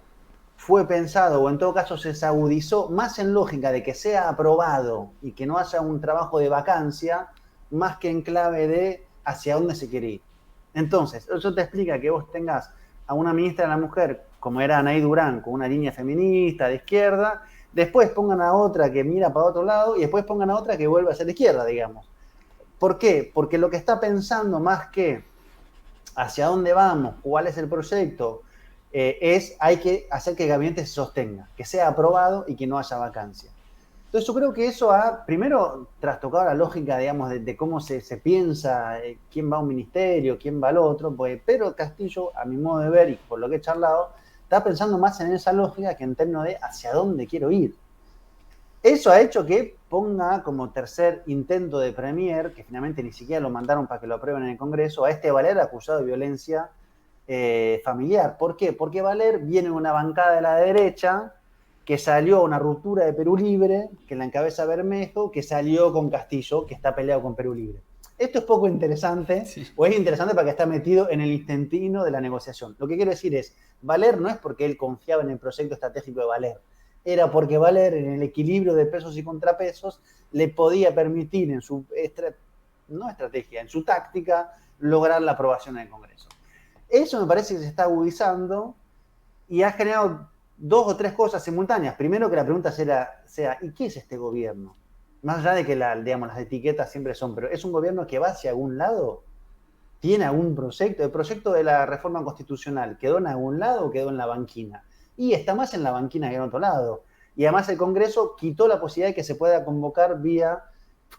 fue pensado, o en todo caso se agudizó, más en lógica de que sea aprobado y que no haya un trabajo de vacancia, más que en clave de hacia dónde se quiere ir. Entonces, eso te explica que vos tengas a una ministra de la Mujer, como era Anaí Durán, con una línea feminista de izquierda, después pongan a otra que mira para otro lado y después pongan a otra que vuelve a ser de izquierda, digamos. ¿Por qué? Porque lo que está pensando más que hacia dónde vamos, cuál es el proyecto, hay que hacer que el gabinete se sostenga, que sea aprobado y que no haya vacancia. Entonces yo creo que eso ha, primero, trastocado la lógica, digamos, de cómo se piensa, quién va a un ministerio, quién va al otro, porque Pedro Castillo, a mi modo de ver y por lo que he charlado, está pensando más en esa lógica que en términos de hacia dónde quiero ir. Eso ha hecho que ponga como tercer intento de premier, que finalmente ni siquiera lo mandaron para que lo aprueben en el Congreso, a este Valer acusado de violencia familiar. ¿Por qué? Porque Valer viene de una bancada de la derecha que salió a una ruptura de Perú Libre, que la encabeza Bermejo, que salió con Castillo, que está peleado con Perú Libre. esto es poco interesante, Sí. o es interesante para que está metido en el intestino de la negociación. Lo que quiero decir es, Valer no es porque él confiaba en el proyecto estratégico de Valer, era porque Valer, en el equilibrio de pesos y contrapesos, le podía permitir en su, no estrategia, en su táctica, lograr la aprobación en el Congreso. Eso me parece que se está agudizando y ha generado dos o tres cosas simultáneas. Primero, que la pregunta sea ¿y qué es este gobierno? Más allá de que digamos, las etiquetas siempre son, pero ¿es un gobierno que va hacia algún lado? ¿Tiene algún proyecto? ¿El proyecto de la reforma constitucional quedó en algún lado o quedó en la banquina? Y está más en la banquina que en otro lado. Y además el Congreso quitó la posibilidad de que se pueda convocar vía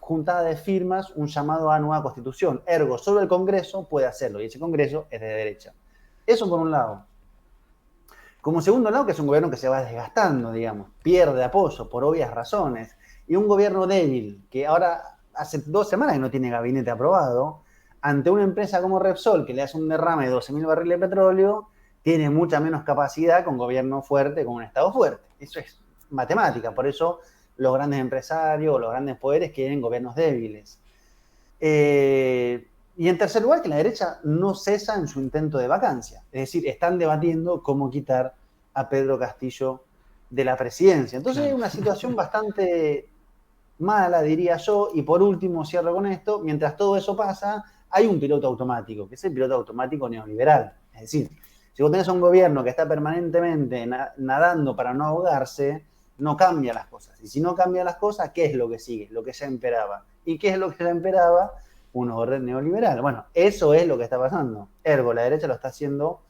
juntada de firmas un llamado a nueva constitución. Ergo, solo el Congreso puede hacerlo, y ese Congreso es de derecha. Eso por un lado. Como segundo lado, que es un gobierno que se va desgastando, digamos, pierde apoyo por obvias razones, y un gobierno débil, que ahora hace 2 semanas que no tiene gabinete aprobado, ante una empresa como Repsol, que le hace un derrame de 12.000 barriles de petróleo, tiene mucha menos capacidad con gobierno fuerte, con un Estado fuerte. Eso es matemática, por eso los grandes empresarios, los grandes poderes quieren gobiernos débiles. Y en tercer lugar, que la derecha no cesa en su intento de vacancia. Es decir, están debatiendo cómo quitar a Pedro Castillo de la presidencia. Entonces Claro. hay una situación bastante mala, diría yo. Y por último, cierro con esto, mientras todo eso pasa, hay un piloto automático, que es el piloto automático neoliberal. Es decir, si vos tenés un gobierno que está permanentemente nadando para no ahogarse, no cambia las cosas. Y si no cambia las cosas, ¿qué es lo que sigue? Lo que ya esperaba. ¿Y qué es lo que ya esperaba? Un orden neoliberal. Bueno, eso es lo que está pasando. Ergo, la derecha lo está haciendo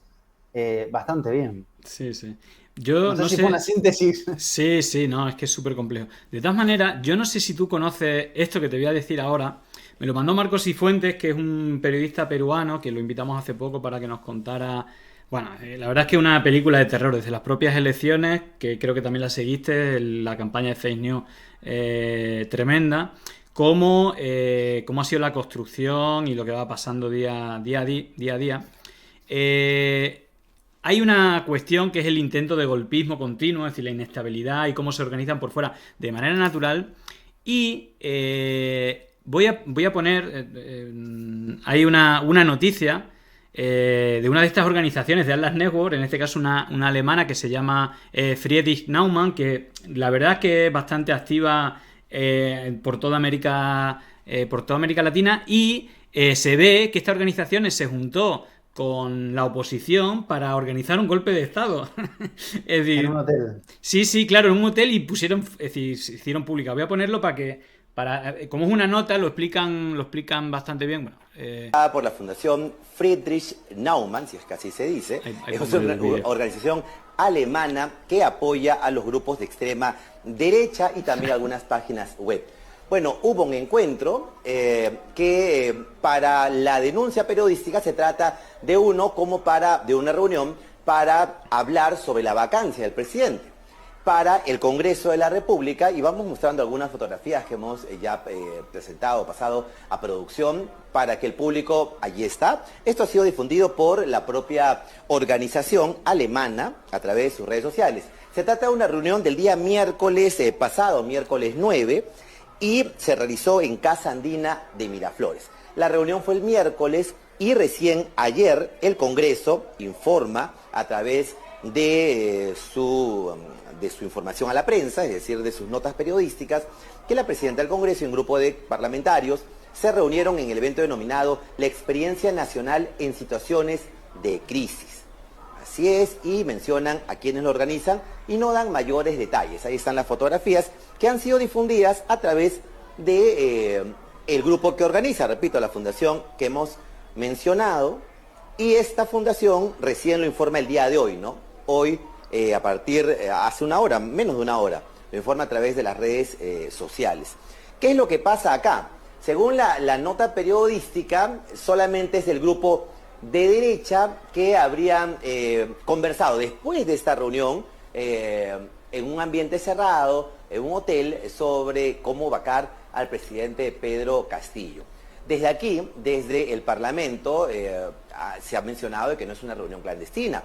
bastante bien. Sí, sí. Yo No sé no si sé. fue una síntesis. Sí, sí, no, es que es súper complejo. De todas maneras, yo no sé si tú conoces esto que te voy a decir ahora. Me lo mandó Marcos Cifuentes, que es un periodista peruano, que lo invitamos hace poco para que nos contara. Bueno, la verdad es que es una película de terror, desde las propias elecciones, que creo que también la seguiste, la campaña de fake news tremenda, cómo ha sido la construcción y lo que va pasando día a día. Hay una cuestión que es el intento de golpismo continuo, es decir, la inestabilidad y cómo se organizan por fuera de manera natural. Y voy a poner, hay una noticia de una de estas organizaciones de Atlas Network, en este caso una alemana que se llama Friedrich Naumann, que la verdad es que es bastante activa por toda América Latina, y se ve que esta organización se juntó con la oposición para organizar un golpe de Estado. Es En un decir, hotel. sí, claro, en un hotel, y pusieron, es decir, se hicieron pública. Voy a ponerlo como es una nota, lo explican bastante bien. Bueno, por la Fundación Friedrich Naumann, si es que así se dice, Ahí es pongo una el vídeo. organización alemana que apoya a los grupos de extrema derecha y también algunas páginas web. Bueno, hubo un encuentro que para la denuncia periodística se trata de una reunión para hablar sobre la vacancia del presidente para el Congreso de la República, y vamos mostrando algunas fotografías que hemos ya presentado, pasado a producción para que el público, allí está. Esto ha sido difundido por la propia organización alemana a través de sus redes sociales. Se trata de una reunión del día miércoles pasado, miércoles 9, y se realizó en Casa Andina de Miraflores. La reunión fue el miércoles y recién ayer el Congreso informa a través de su información a la prensa, es decir, de sus notas periodísticas, que la presidenta del Congreso y un grupo de parlamentarios se reunieron en el evento denominado La Experiencia Nacional en Situaciones de Crisis. Así es, y mencionan a quienes lo organizan y no dan mayores detalles. Ahí están las fotografías que han sido difundidas a través de el grupo que organiza, repito, la fundación que hemos mencionado, y esta fundación recién lo informa el día de hoy, ¿no? Hoy, hace una hora, menos de una hora, lo informa a través de las redes sociales. ¿Qué es lo que pasa acá? Según la nota periodística, solamente es el grupo de derecha que habrían conversado después de esta reunión en un ambiente cerrado, en un hotel, sobre cómo vacar al presidente Pedro Castillo. Desde aquí, desde el Parlamento, se ha mencionado de que no es una reunión clandestina.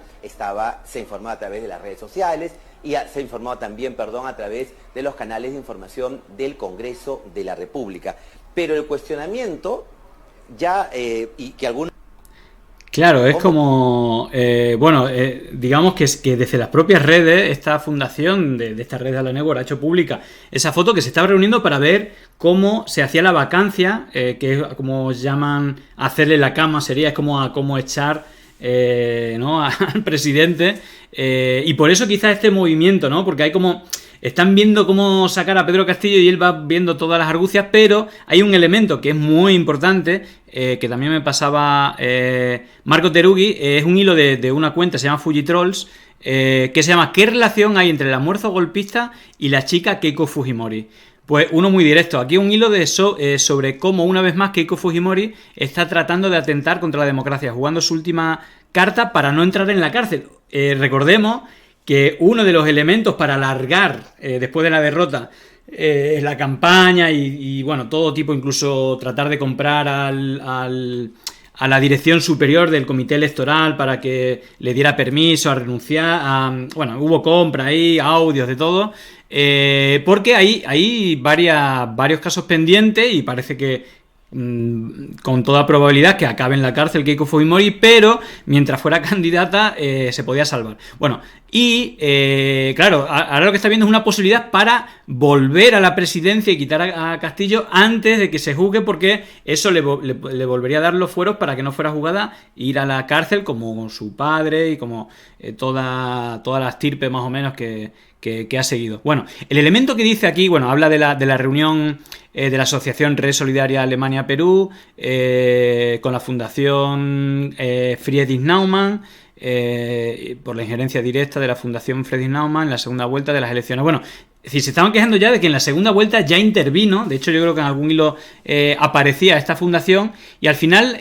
Se informó a través de las redes sociales y se informó también, a través de los canales de información del Congreso de la República. Pero el cuestionamiento ya y que algunos... Claro, es ¿Cómo? como, digamos que desde las propias redes, esta fundación de esta red de la Network ha hecho pública esa foto que se estaba reuniendo para ver cómo se hacía la vacancia, que es como llaman hacerle la cama, sería es como a cómo echar ¿no? al presidente, y por eso quizás este movimiento, ¿no? Porque hay como... Están viendo cómo sacar a Pedro Castillo y él va viendo todas las argucias, pero hay un elemento que es muy importante, que también me pasaba Marco Terugui, es un hilo de una cuenta, se llama Fujitrolls, que se llama ¿qué relación hay entre el almuerzo golpista y la chica Keiko Fujimori? Pues uno muy directo, aquí un hilo sobre cómo una vez más Keiko Fujimori está tratando de atentar contra la democracia, jugando su última carta para no entrar en la cárcel. Recordemos que uno de los elementos para alargar, después de la derrota, la campaña y, bueno, todo tipo, incluso tratar de comprar a la dirección superior del comité electoral para que le diera permiso a renunciar, bueno, hubo compra ahí, audios de todo, porque hay varios casos pendientes y parece que con toda probabilidad que acabe en la cárcel Keiko Fujimori, pero mientras fuera candidata se podía salvar. Bueno, y claro, ahora lo que está viendo es una posibilidad para volver a la presidencia y quitar a Castillo antes de que se juzgue, porque eso le volvería a dar los fueros para que no fuera juzgada, ir a la cárcel como su padre y como toda la estirpe más o menos que ha seguido. Bueno, el elemento que dice aquí, bueno, habla de la reunión de la Asociación Red Solidaria Alemania-Perú con la Fundación Friedrich Naumann, por la injerencia directa de la Fundación Friedrich Naumann en la segunda vuelta de las elecciones. Bueno, es decir, se estaban quejando ya de que en la segunda vuelta ya intervino, de hecho yo creo que en algún hilo aparecía esta fundación, y al final...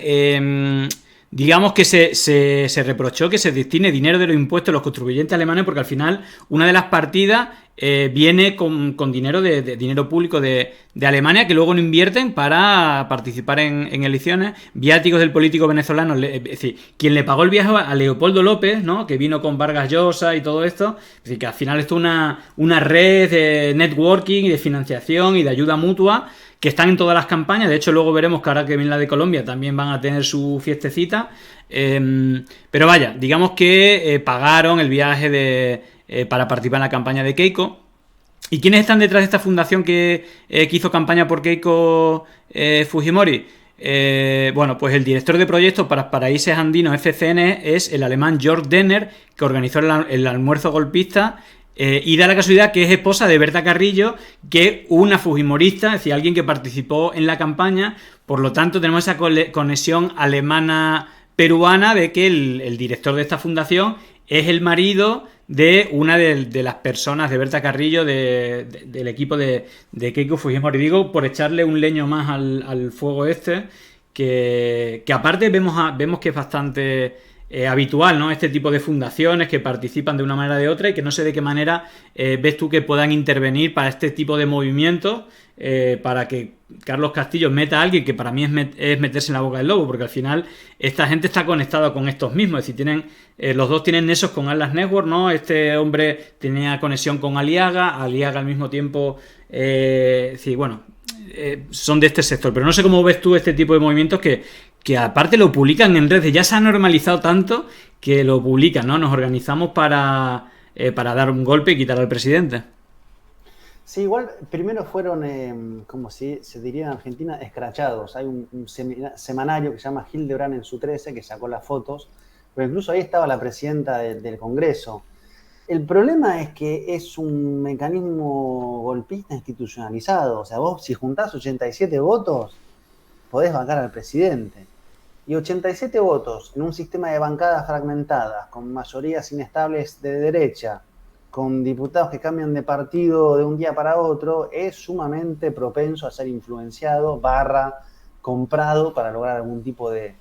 digamos que se reprochó que se destine dinero de los impuestos de los contribuyentes alemanes, porque al final una de las partidas viene con dinero de dinero público de Alemania, que luego no invierten para participar en elecciones. Viáticos del político venezolano, es decir, quien le pagó el viaje a Leopoldo López, ¿no? Que vino con Vargas Llosa y todo esto, es decir, que al final esto es una red de networking y de financiación y de ayuda mutua que están en todas las campañas. De hecho, luego veremos que ahora que viene la de Colombia también van a tener su fiestecita. Pero vaya, digamos que pagaron el viaje para participar en la campaña de Keiko. ¿Y quiénes están detrás de esta fundación que hizo campaña por Keiko Fujimori? Bueno, pues el director de proyectos para Países Andinos FCN es el alemán Jörg Denner, que organizó el almuerzo golpista. Y da la casualidad que es esposa de Berta Carrillo, que es una fujimorista, es decir, alguien que participó en la campaña. Por lo tanto, tenemos esa conexión alemana-peruana de que el director de esta fundación es el marido de una de las personas de Berta Carrillo del equipo de Keiko Fujimori. Digo, por echarle un leño más al fuego que aparte vemos que es bastante... habitual, ¿no? Este tipo de fundaciones que participan de una manera o de otra y que no sé de qué manera ves tú que puedan intervenir para este tipo de movimientos, para que Carlos Castillo meta a alguien que para mí es meterse en la boca del lobo, porque al final esta gente está conectada con estos mismos, es decir, los dos tienen nexos con Atlas Network, ¿no? Este hombre tenía conexión con Aliaga al mismo tiempo, sí, bueno, son de este sector, pero no sé cómo ves tú este tipo de movimientos que aparte lo publican en redes, ya se ha normalizado tanto que lo publican, ¿no? Nos organizamos para dar un golpe y quitar al presidente. Sí, igual primero fueron, como se diría en Argentina, escrachados. Hay un semanario que se llama Hildebrand en su 13 que sacó las fotos, pero incluso ahí estaba la presidenta del Congreso. El problema es que es un mecanismo golpista institucionalizado. O sea, vos si juntás 87 votos, podés bancar al presidente. Y 87 votos en un sistema de bancadas fragmentadas, con mayorías inestables de derecha, con diputados que cambian de partido de un día para otro, es sumamente propenso a ser influenciado, comprado para lograr algún tipo de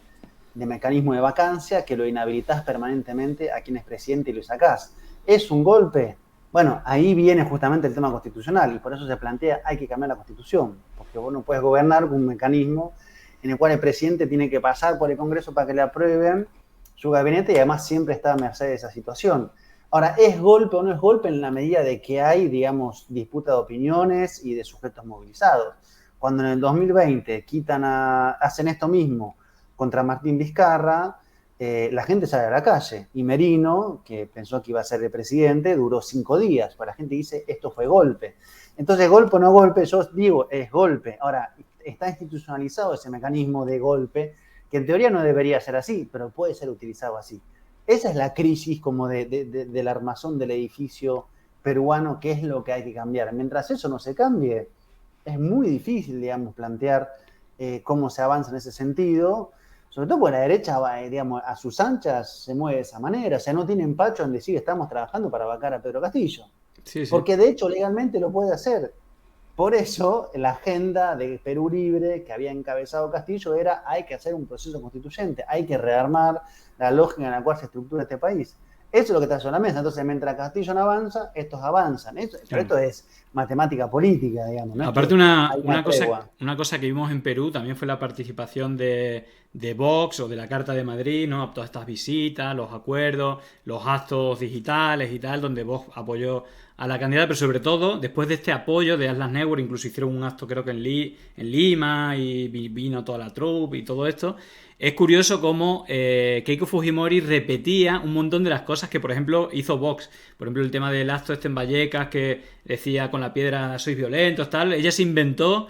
mecanismo de vacancia que lo inhabilitás permanentemente a quien es presidente y lo sacás. ¿Es un golpe? Bueno, ahí viene justamente el tema constitucional y por eso se plantea hay que cambiar la Constitución, porque vos no puedes gobernar con un mecanismo en el cual el presidente tiene que pasar por el Congreso para que le aprueben su gabinete y además siempre está a merced de esa situación. Ahora, ¿es golpe o no es golpe en la medida de que hay, digamos, disputa de opiniones y de sujetos movilizados? cuando en el 2020 hacen esto mismo contra Martín Vizcarra, la gente sale a la calle. Y Merino, que pensó que iba a ser el presidente, duró 5 días. Pues la gente dice, esto fue golpe. Entonces, golpe o no golpe, yo digo, es golpe. Ahora, está institucionalizado ese mecanismo de golpe, que en teoría no debería ser así, pero puede ser utilizado así. Esa es la crisis como del armazón del edificio peruano, que es lo que hay que cambiar. Mientras eso no se cambie, es muy difícil, digamos, plantear cómo se avanza en ese sentido, sobre todo porque la derecha, digamos, a sus anchas se mueve de esa manera, o sea, no tiene empacho en decir estamos trabajando para vacar a Pedro Castillo. Sí. Porque de hecho legalmente lo puede hacer. Por eso la agenda de Perú Libre que había encabezado Castillo era hay que hacer un proceso constituyente, hay que rearmar la lógica en la cual se estructura este país. Eso es lo que está sobre la mesa. Entonces, mientras Castillo no avanza, estos avanzan. Pero esto es matemática política, digamos, ¿no? Aparte, una cosa que vimos en Perú también fue la participación de Vox o de la Carta de Madrid, ¿no? Todas estas visitas, los acuerdos, los actos digitales y tal, donde Vox apoyó a la candidata, pero sobre todo, después de este apoyo de Atlas Network, incluso hicieron un acto creo que en Lima y vino toda la troupe y todo esto. Es curioso cómo Keiko Fujimori repetía un montón de las cosas que, por ejemplo, hizo Vox. Por ejemplo, el tema del acto en Vallecas que decía con la piedra sois violentos, tal. Ella se inventó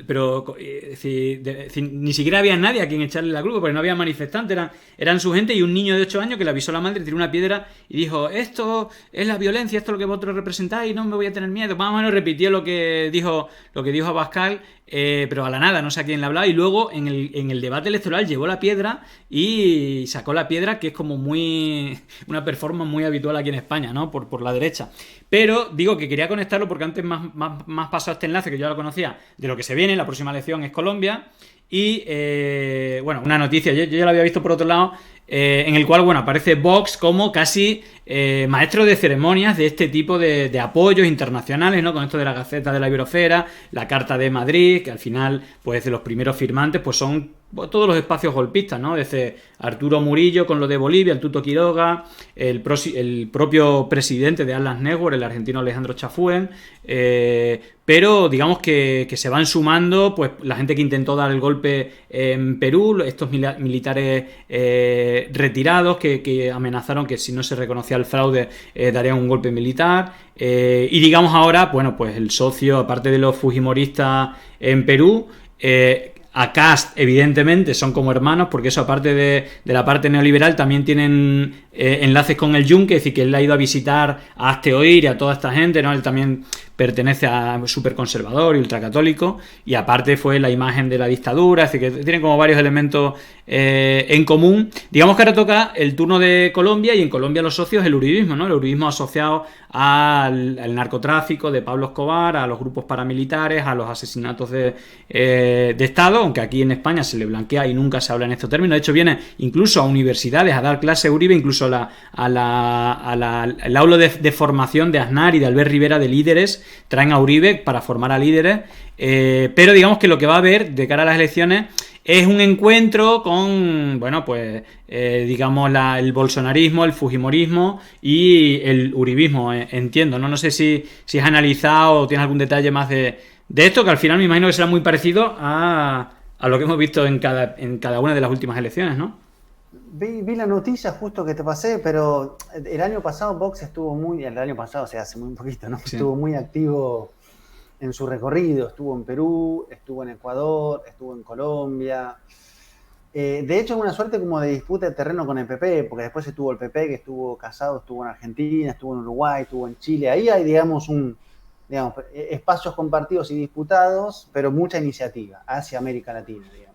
pero ni siquiera había nadie a quien echarle la culpa, porque no había manifestantes, eran su gente y un niño de 8 años que le avisó a la madre, tiró una piedra y dijo, esto es la violencia, esto es lo que vosotros representáis, no me voy a tener miedo. Más o menos repitió lo que dijo Abascal, pero a la nada, no sé a quién le hablaba, y luego en el debate electoral llevó la piedra y sacó la piedra, que es como una performance muy habitual aquí en España, ¿no? Por la derecha. Pero digo que quería conectarlo porque antes más pasó este enlace, que yo ya lo conocía, de lo que se viene. La próxima elección es Colombia. Y, bueno, una noticia, yo ya la había visto por otro lado, en el cual, bueno, aparece Vox como casi maestro de ceremonias de este tipo de apoyos internacionales, ¿no? Con esto de la Gaceta de la Iberosfera, la Carta de Madrid, que al final, pues de los primeros firmantes, pues son todos los espacios golpistas, ¿no? Desde Arturo Murillo con lo de Bolivia, el Tuto Quiroga, el propio presidente de Atlas Network, el argentino Alejandro Chafuen, pero digamos que se van sumando pues la gente que intentó dar el golpe en Perú, estos militares retirados que amenazaron que si no se reconocía el fraude darían un golpe militar, y digamos ahora, bueno, pues el socio, aparte de los fujimoristas en Perú, a Kast, evidentemente, son como hermanos, porque eso, aparte de la parte neoliberal, también tienen enlaces con el Yunque, es decir, que él ha ido a visitar a Hazte Oír y a toda esta gente, ¿no? Él también pertenece a súper conservador y ultracatólico, y aparte fue la imagen de la dictadura, es decir, que tienen como varios elementos en común. Digamos que ahora toca el turno de Colombia, y en Colombia los socios el uribismo, ¿no? El uribismo asociado al narcotráfico de Pablo Escobar, a los grupos paramilitares, a los asesinatos de Estado, aunque aquí en España se le blanquea y nunca se habla en estos términos. De hecho, viene incluso a universidades a dar clase Uribe, incluso al aula de formación de Aznar y de Albert Rivera de líderes, traen a Uribe para formar a líderes, pero digamos que lo que va a haber de cara a las elecciones es un encuentro con, bueno, pues, digamos, el bolsonarismo, el fujimorismo y el uribismo, entiendo, ¿no? No sé si has analizado o tienes algún detalle más de esto, que al final me imagino que será muy parecido a lo que hemos visto en cada una de las últimas elecciones, ¿no? Vi la noticia justo que te pasé, pero el año pasado Vox el año pasado, o sea, hace muy poquito, ¿no? Sí. Estuvo muy activo en su recorrido, estuvo en Perú, estuvo en Ecuador, estuvo en Colombia. De hecho, es una suerte como de disputa de terreno con el PP, porque después estuvo el PP, que estuvo Casado, estuvo en Argentina, estuvo en Uruguay, estuvo en Chile. Ahí hay, digamos, espacios compartidos y disputados, pero mucha iniciativa hacia América Latina, digamos.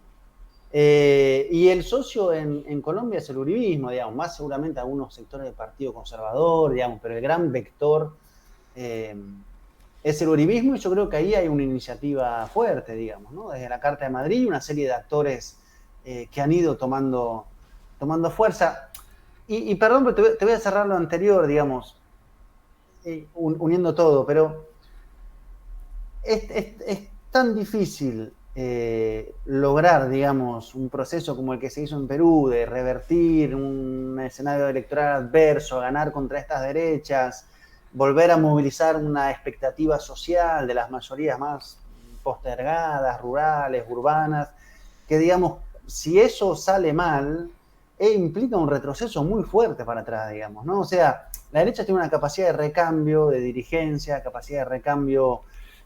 Y el socio en Colombia es el uribismo, digamos, más seguramente algunos sectores del Partido Conservador, digamos, pero el gran vector es el uribismo, y yo creo que ahí hay una iniciativa fuerte, digamos, ¿no? Desde la Carta de Madrid, una serie de actores que han ido tomando fuerza. Y perdón, pero te voy a cerrar lo anterior, digamos, uniendo todo, pero es tan difícil lograr, digamos, un proceso como el que se hizo en Perú, de revertir un escenario electoral adverso, ganar contra estas derechas, volver a movilizar una expectativa social de las mayorías más postergadas, rurales, urbanas, que digamos, si eso sale mal, implica un retroceso muy fuerte para atrás, digamos, ¿no? O sea, la derecha tiene una capacidad de recambio, de dirigencia, capacidad de recambio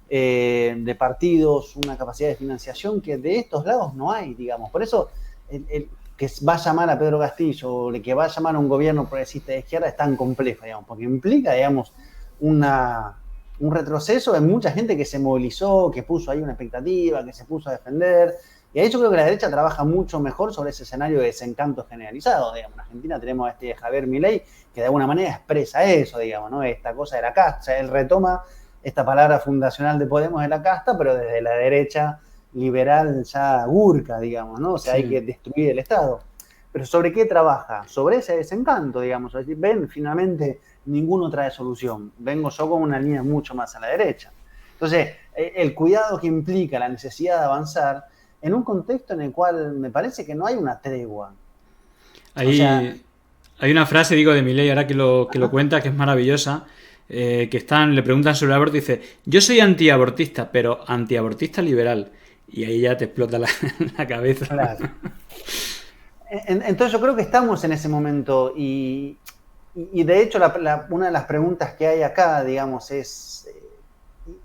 de partidos, una capacidad de financiación que de estos lados no hay, digamos. Por eso, el que va a llamar a Pedro Castillo o el que va a llamar a un gobierno progresista de izquierda es tan complejo, digamos, porque implica, digamos, un retroceso de mucha gente que se movilizó, que puso ahí una expectativa, que se puso a defender. Y ahí yo creo que la derecha trabaja mucho mejor sobre ese escenario de desencanto generalizado, digamos. En Argentina tenemos a Javier Milei, que de alguna manera expresa eso, digamos, ¿no? Esta cosa de la casta. O sea, él retoma esta palabra fundacional de Podemos de la casta, pero desde la derecha liberal ya gurka, digamos, ¿no? O sea, sí, hay que destruir el Estado. Pero ¿sobre qué trabaja? Sobre ese desencanto, digamos. Ven, finalmente ninguno trae solución. Vengo yo con una línea mucho más a la derecha. Entonces, el cuidado que implica la necesidad de avanzar en un contexto en el cual me parece que no hay una tregua. Hay una frase, digo, de Milei, ahora que lo cuenta, que es maravillosa, que le preguntan sobre el aborto y dice: yo soy antiabortista, pero antiabortista liberal. Y ahí ya te explota la cabeza. Claro. Entonces yo creo que estamos en ese momento y de hecho una de las preguntas que hay acá, digamos, es,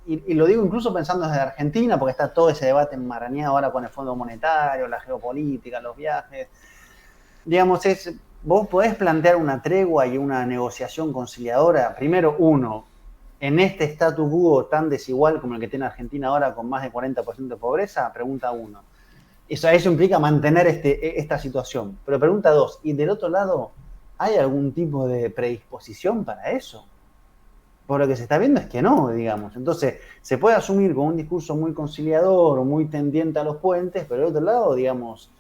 y lo digo incluso pensando desde Argentina, porque está todo ese debate enmarañado ahora con el Fondo Monetario, la geopolítica, los viajes, digamos, vos podés plantear una tregua y una negociación conciliadora. Primero, en este status quo tan desigual como el que tiene Argentina ahora, con más de 40% de pobreza, pregunta 1. Eso implica mantener esta situación. Pero pregunta 2, y del otro lado, ¿hay algún tipo de predisposición para eso? Por lo que se está viendo es que no, digamos. Entonces, se puede asumir con un discurso muy conciliador o muy tendiente a los puentes, pero del otro lado, digamos,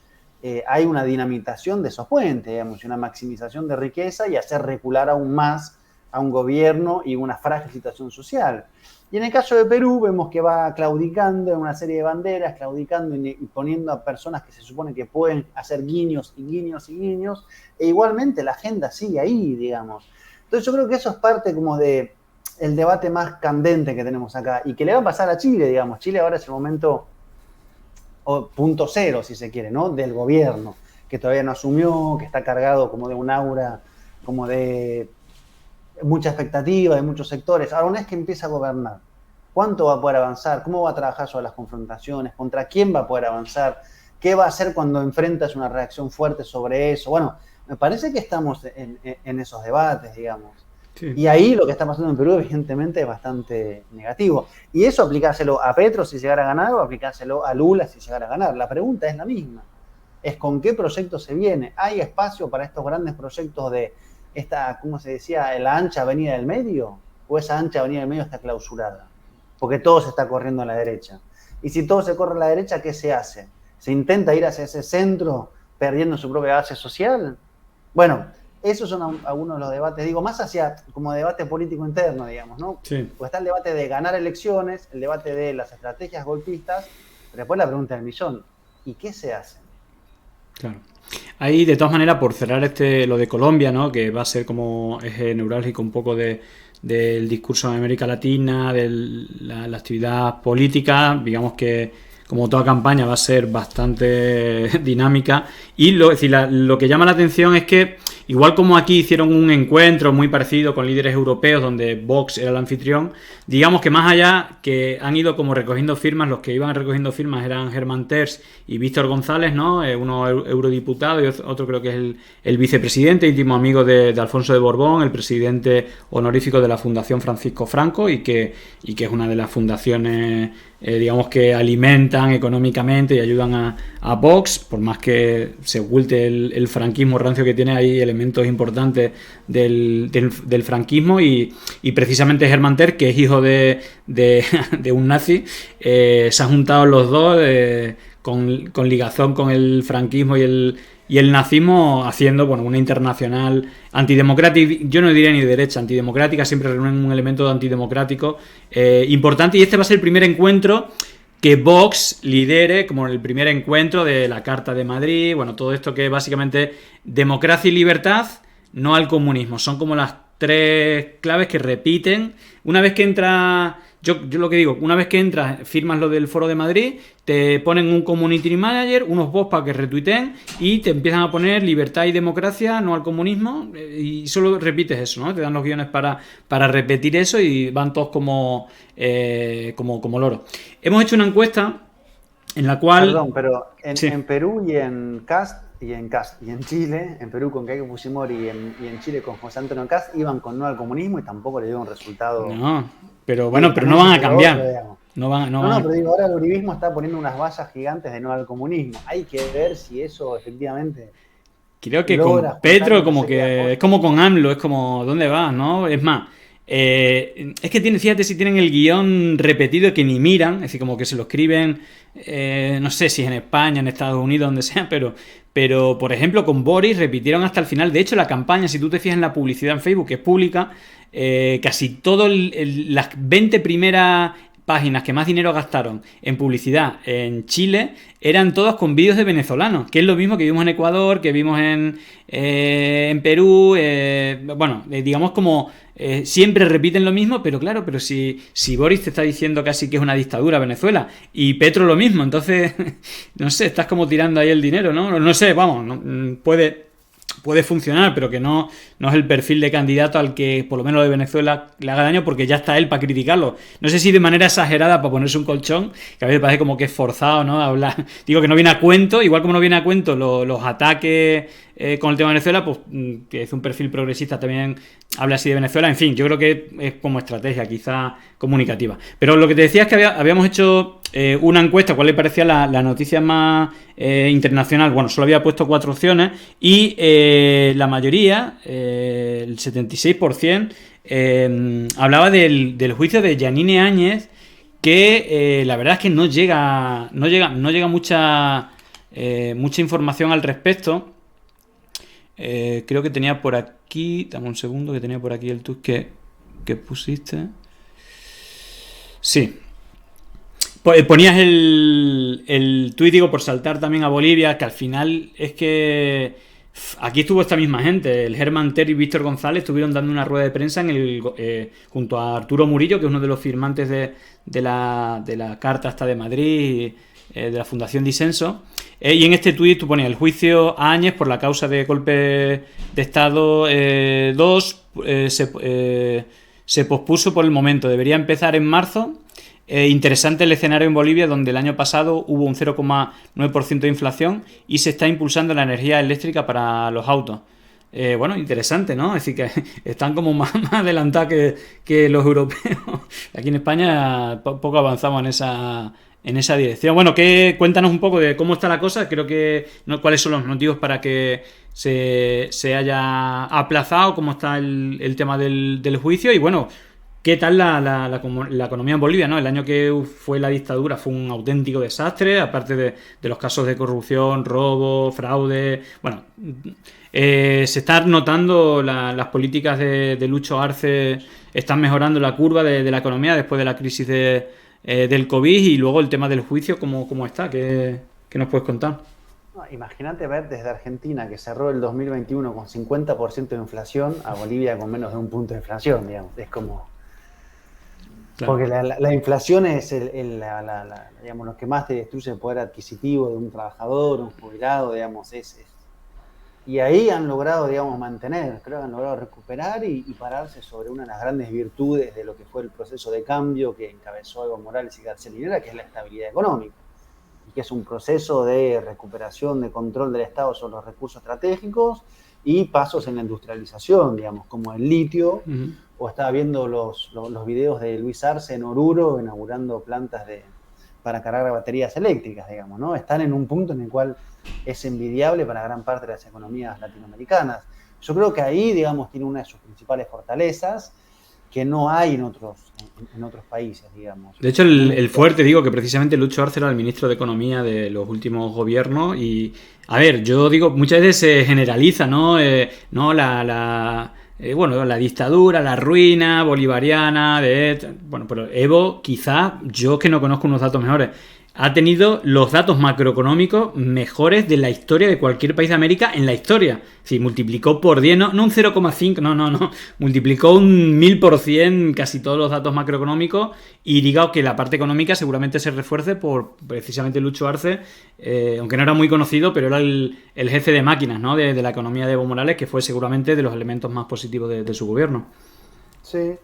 hay una dinamitación de esos puentes, digamos, y una maximización de riqueza y hacer recular aún más a un gobierno y una frágil situación social. Y en el caso de Perú vemos que va claudicando en una serie de banderas, claudicando y poniendo a personas que se supone que pueden hacer guiños y guiños y guiños, e igualmente la agenda sigue ahí, digamos. Entonces yo creo que eso es parte como de el debate más candente que tenemos acá y que le va a pasar a Chile, digamos. Chile ahora es el momento punto cero, si se quiere, ¿no? Del gobierno, que todavía no asumió, que está cargado como de un aura, como de mucha expectativa de muchos sectores. Ahora, una vez que empieza a gobernar, ¿cuánto va a poder avanzar? ¿Cómo va a trabajar sobre las confrontaciones? ¿Contra quién va a poder avanzar? ¿Qué va a hacer cuando enfrentas una reacción fuerte sobre eso? Bueno, me parece que estamos en esos debates, digamos. Sí. Y ahí lo que está pasando en Perú, evidentemente, es bastante negativo. Y eso aplicárselo a Petro si llegara a ganar o aplicárselo a Lula si llegara a ganar. La pregunta es la misma. Es con qué proyecto se viene. ¿Hay espacio para estos grandes proyectos de esta, ¿cómo se decía?, la ancha avenida del medio? ¿O esa ancha avenida del medio está clausurada? Porque todo se está corriendo a la derecha. Y si todo se corre a la derecha, ¿qué se hace? ¿Se intenta ir hacia ese centro perdiendo su propia base social? Bueno, esos son algunos de los debates, digo, más hacia como debate político interno, digamos, ¿no? Sí. Pues está el debate de ganar elecciones, el debate de las estrategias golpistas, pero después la pregunta del millón, ¿y qué se hace? Claro. Ahí, de todas maneras, por cerrar lo de Colombia, ¿no?, que va a ser como eje neurálgico un poco del discurso de América Latina, de la actividad política, digamos que como toda campaña va a ser bastante dinámica. Y lo que llama la atención es que, igual como aquí hicieron un encuentro muy parecido con líderes europeos donde Vox era el anfitrión, digamos que más allá que han ido como recogiendo firmas, los que iban recogiendo firmas eran Germán Terç y Víctor González, ¿no? Uno eurodiputado y otro creo que es el vicepresidente, íntimo amigo de Alfonso de Borbón, el presidente honorífico de la Fundación Francisco Franco y que es una de las fundaciones digamos que alimentan económicamente y ayudan a Vox, por más que se oculte el franquismo rancio que tiene, hay elementos importantes del franquismo y precisamente Germán Terç, que es hijo de un nazi, se han juntado los dos con ligazón con el franquismo y el nazismo, haciendo una internacional antidemocrática, yo no diría ni de derecha, antidemocrática, siempre reúnen un elemento antidemocrático importante, y este va a ser el primer encuentro que Vox lidere, como el primer encuentro de la Carta de Madrid, todo esto que básicamente democracia y libertad, no al comunismo, son como las tres claves que repiten. Una vez que entra yo lo que digo, una vez que entras, firmas lo del Foro de Madrid, te ponen un community manager, unos bots para que retuiteen y te empiezan a poner libertad y democracia, no al comunismo, y solo repites eso, ¿no? Te dan los guiones para repetir eso y van todos como loros. Hemos hecho una encuesta en la cual... Perdón, pero Sí. en Perú y en Chile, en Perú con Keiko Fujimori y en Chile con José Antonio Cast, iban con no al comunismo y tampoco le dio un resultado. No, pero bueno, pero no van a cambiar. Digamos. No van No, pero digo, ahora el uribismo está poniendo unas vallas gigantes de no al comunismo. Hay que ver si eso efectivamente... Creo que logra con Petro juntar como una serie de que apoyos. es como con AMLO, es como ¿dónde vas, no? Es más, es que fíjate si tienen el guión repetido que ni miran, es decir, como que se lo escriben, no sé si es en España, en Estados Unidos, donde sea, pero por ejemplo con Boris repitieron hasta el final. De hecho, la campaña, si tú te fijas en la publicidad en Facebook, que es pública, casi todas las 20 primeras páginas que más dinero gastaron en publicidad en Chile eran todas con vídeos de venezolanos, que es lo mismo que vimos en Ecuador, que vimos en Perú, digamos como siempre repiten lo mismo, pero claro, pero si Boris te está diciendo casi que es una dictadura Venezuela y Petro lo mismo, entonces no sé, estás como tirando ahí el dinero, ¿no? No sé, vamos, puede funcionar, pero que no es el perfil de candidato al que por lo menos lo de Venezuela le haga daño, porque ya está él para criticarlo. No sé si de manera exagerada para ponerse un colchón, que a veces parece como que es forzado, ¿no? A hablar. Digo que no viene a cuento, igual como no viene a cuento los ataques con el tema de Venezuela, pues que es un perfil progresista también habla así de Venezuela. En fin, yo creo que es como estrategia quizá comunicativa. Pero lo que te decía es que habíamos hecho una encuesta, cuál le parecía la noticia más internacional. Bueno, solo había puesto 4 opciones y la mayoría, el 76%, hablaba del juicio de Yanine Áñez, que la verdad es que no llega mucha información al respecto. Creo que tenía por aquí, dame un segundo, que tenía por aquí el tweet que pusiste. Sí. Ponías el tuit, digo, por saltar también a Bolivia, que al final es que aquí estuvo esta misma gente, el Herman Terry y Víctor González estuvieron dando una rueda de prensa junto a Arturo Murillo, que es uno de los firmantes de la carta hasta de Madrid, de la Fundación Disenso. Y en este tuit tú ponías el juicio a Áñez por la causa de golpe de Estado 2 se pospuso por el momento, debería empezar en marzo. Interesante el escenario en Bolivia, donde el año pasado hubo un 0,9% de inflación y se está impulsando la energía eléctrica para los autos. Bueno, interesante, ¿no? Es decir, que están como más adelantados que los europeos. Aquí en España poco avanzamos en esa dirección. Bueno, cuéntanos un poco de cómo está la cosa. Creo que cuáles son los motivos para que se haya aplazado, cómo está el tema del juicio y bueno, ¿qué tal la economía en Bolivia, ¿no? El año que fue la dictadura fue un auténtico desastre, aparte de los casos de corrupción, robo, fraude. Bueno, se están notando las políticas de Lucho Arce, están mejorando la curva de la economía después de la crisis del COVID y luego el tema del juicio, ¿cómo está? ¿Qué nos puedes contar? No, imagínate ver desde Argentina, que cerró el 2021 con 50% de inflación, a Bolivia con menos de un punto de inflación, digamos. Es como... Claro. Porque la inflación es digamos, lo que más te destruye el poder adquisitivo de un trabajador, un jubilado, digamos, y ahí han logrado, digamos, mantener, creo que han logrado recuperar y pararse sobre una de las grandes virtudes de lo que fue el proceso de cambio que encabezó Evo Morales y García Linera, que es la estabilidad económica, y que es un proceso de recuperación, de control del Estado sobre los recursos estratégicos y pasos en la industrialización, digamos, como el litio. Uh-huh. O estaba viendo los videos de Luis Arce en Oruro inaugurando plantas para cargar baterías eléctricas, digamos, ¿no? Están en un punto en el cual es envidiable para gran parte de las economías latinoamericanas. Yo creo que ahí, digamos, tiene una de sus principales fortalezas que no hay en otros países, digamos. De hecho, el fuerte, digo, que precisamente Lucho Arce era el ministro de Economía de los últimos gobiernos y, a ver, yo digo, muchas veces se generaliza, ¿no? Bueno, la dictadura, la ruina bolivariana, bueno, pero Evo, quizás, yo que no conozco unos datos mejores, ha tenido los datos macroeconómicos mejores de la historia de cualquier país de América en la historia. Sí, multiplicó por 10, no un 0,5, no. Multiplicó un 1000% casi todos los datos macroeconómicos y digamos que la parte económica seguramente se refuerce por precisamente Lucho Arce, aunque no era muy conocido, pero era el jefe de máquinas, ¿no? de la economía de Evo Morales, que fue seguramente de los elementos más positivos de su gobierno. Sí.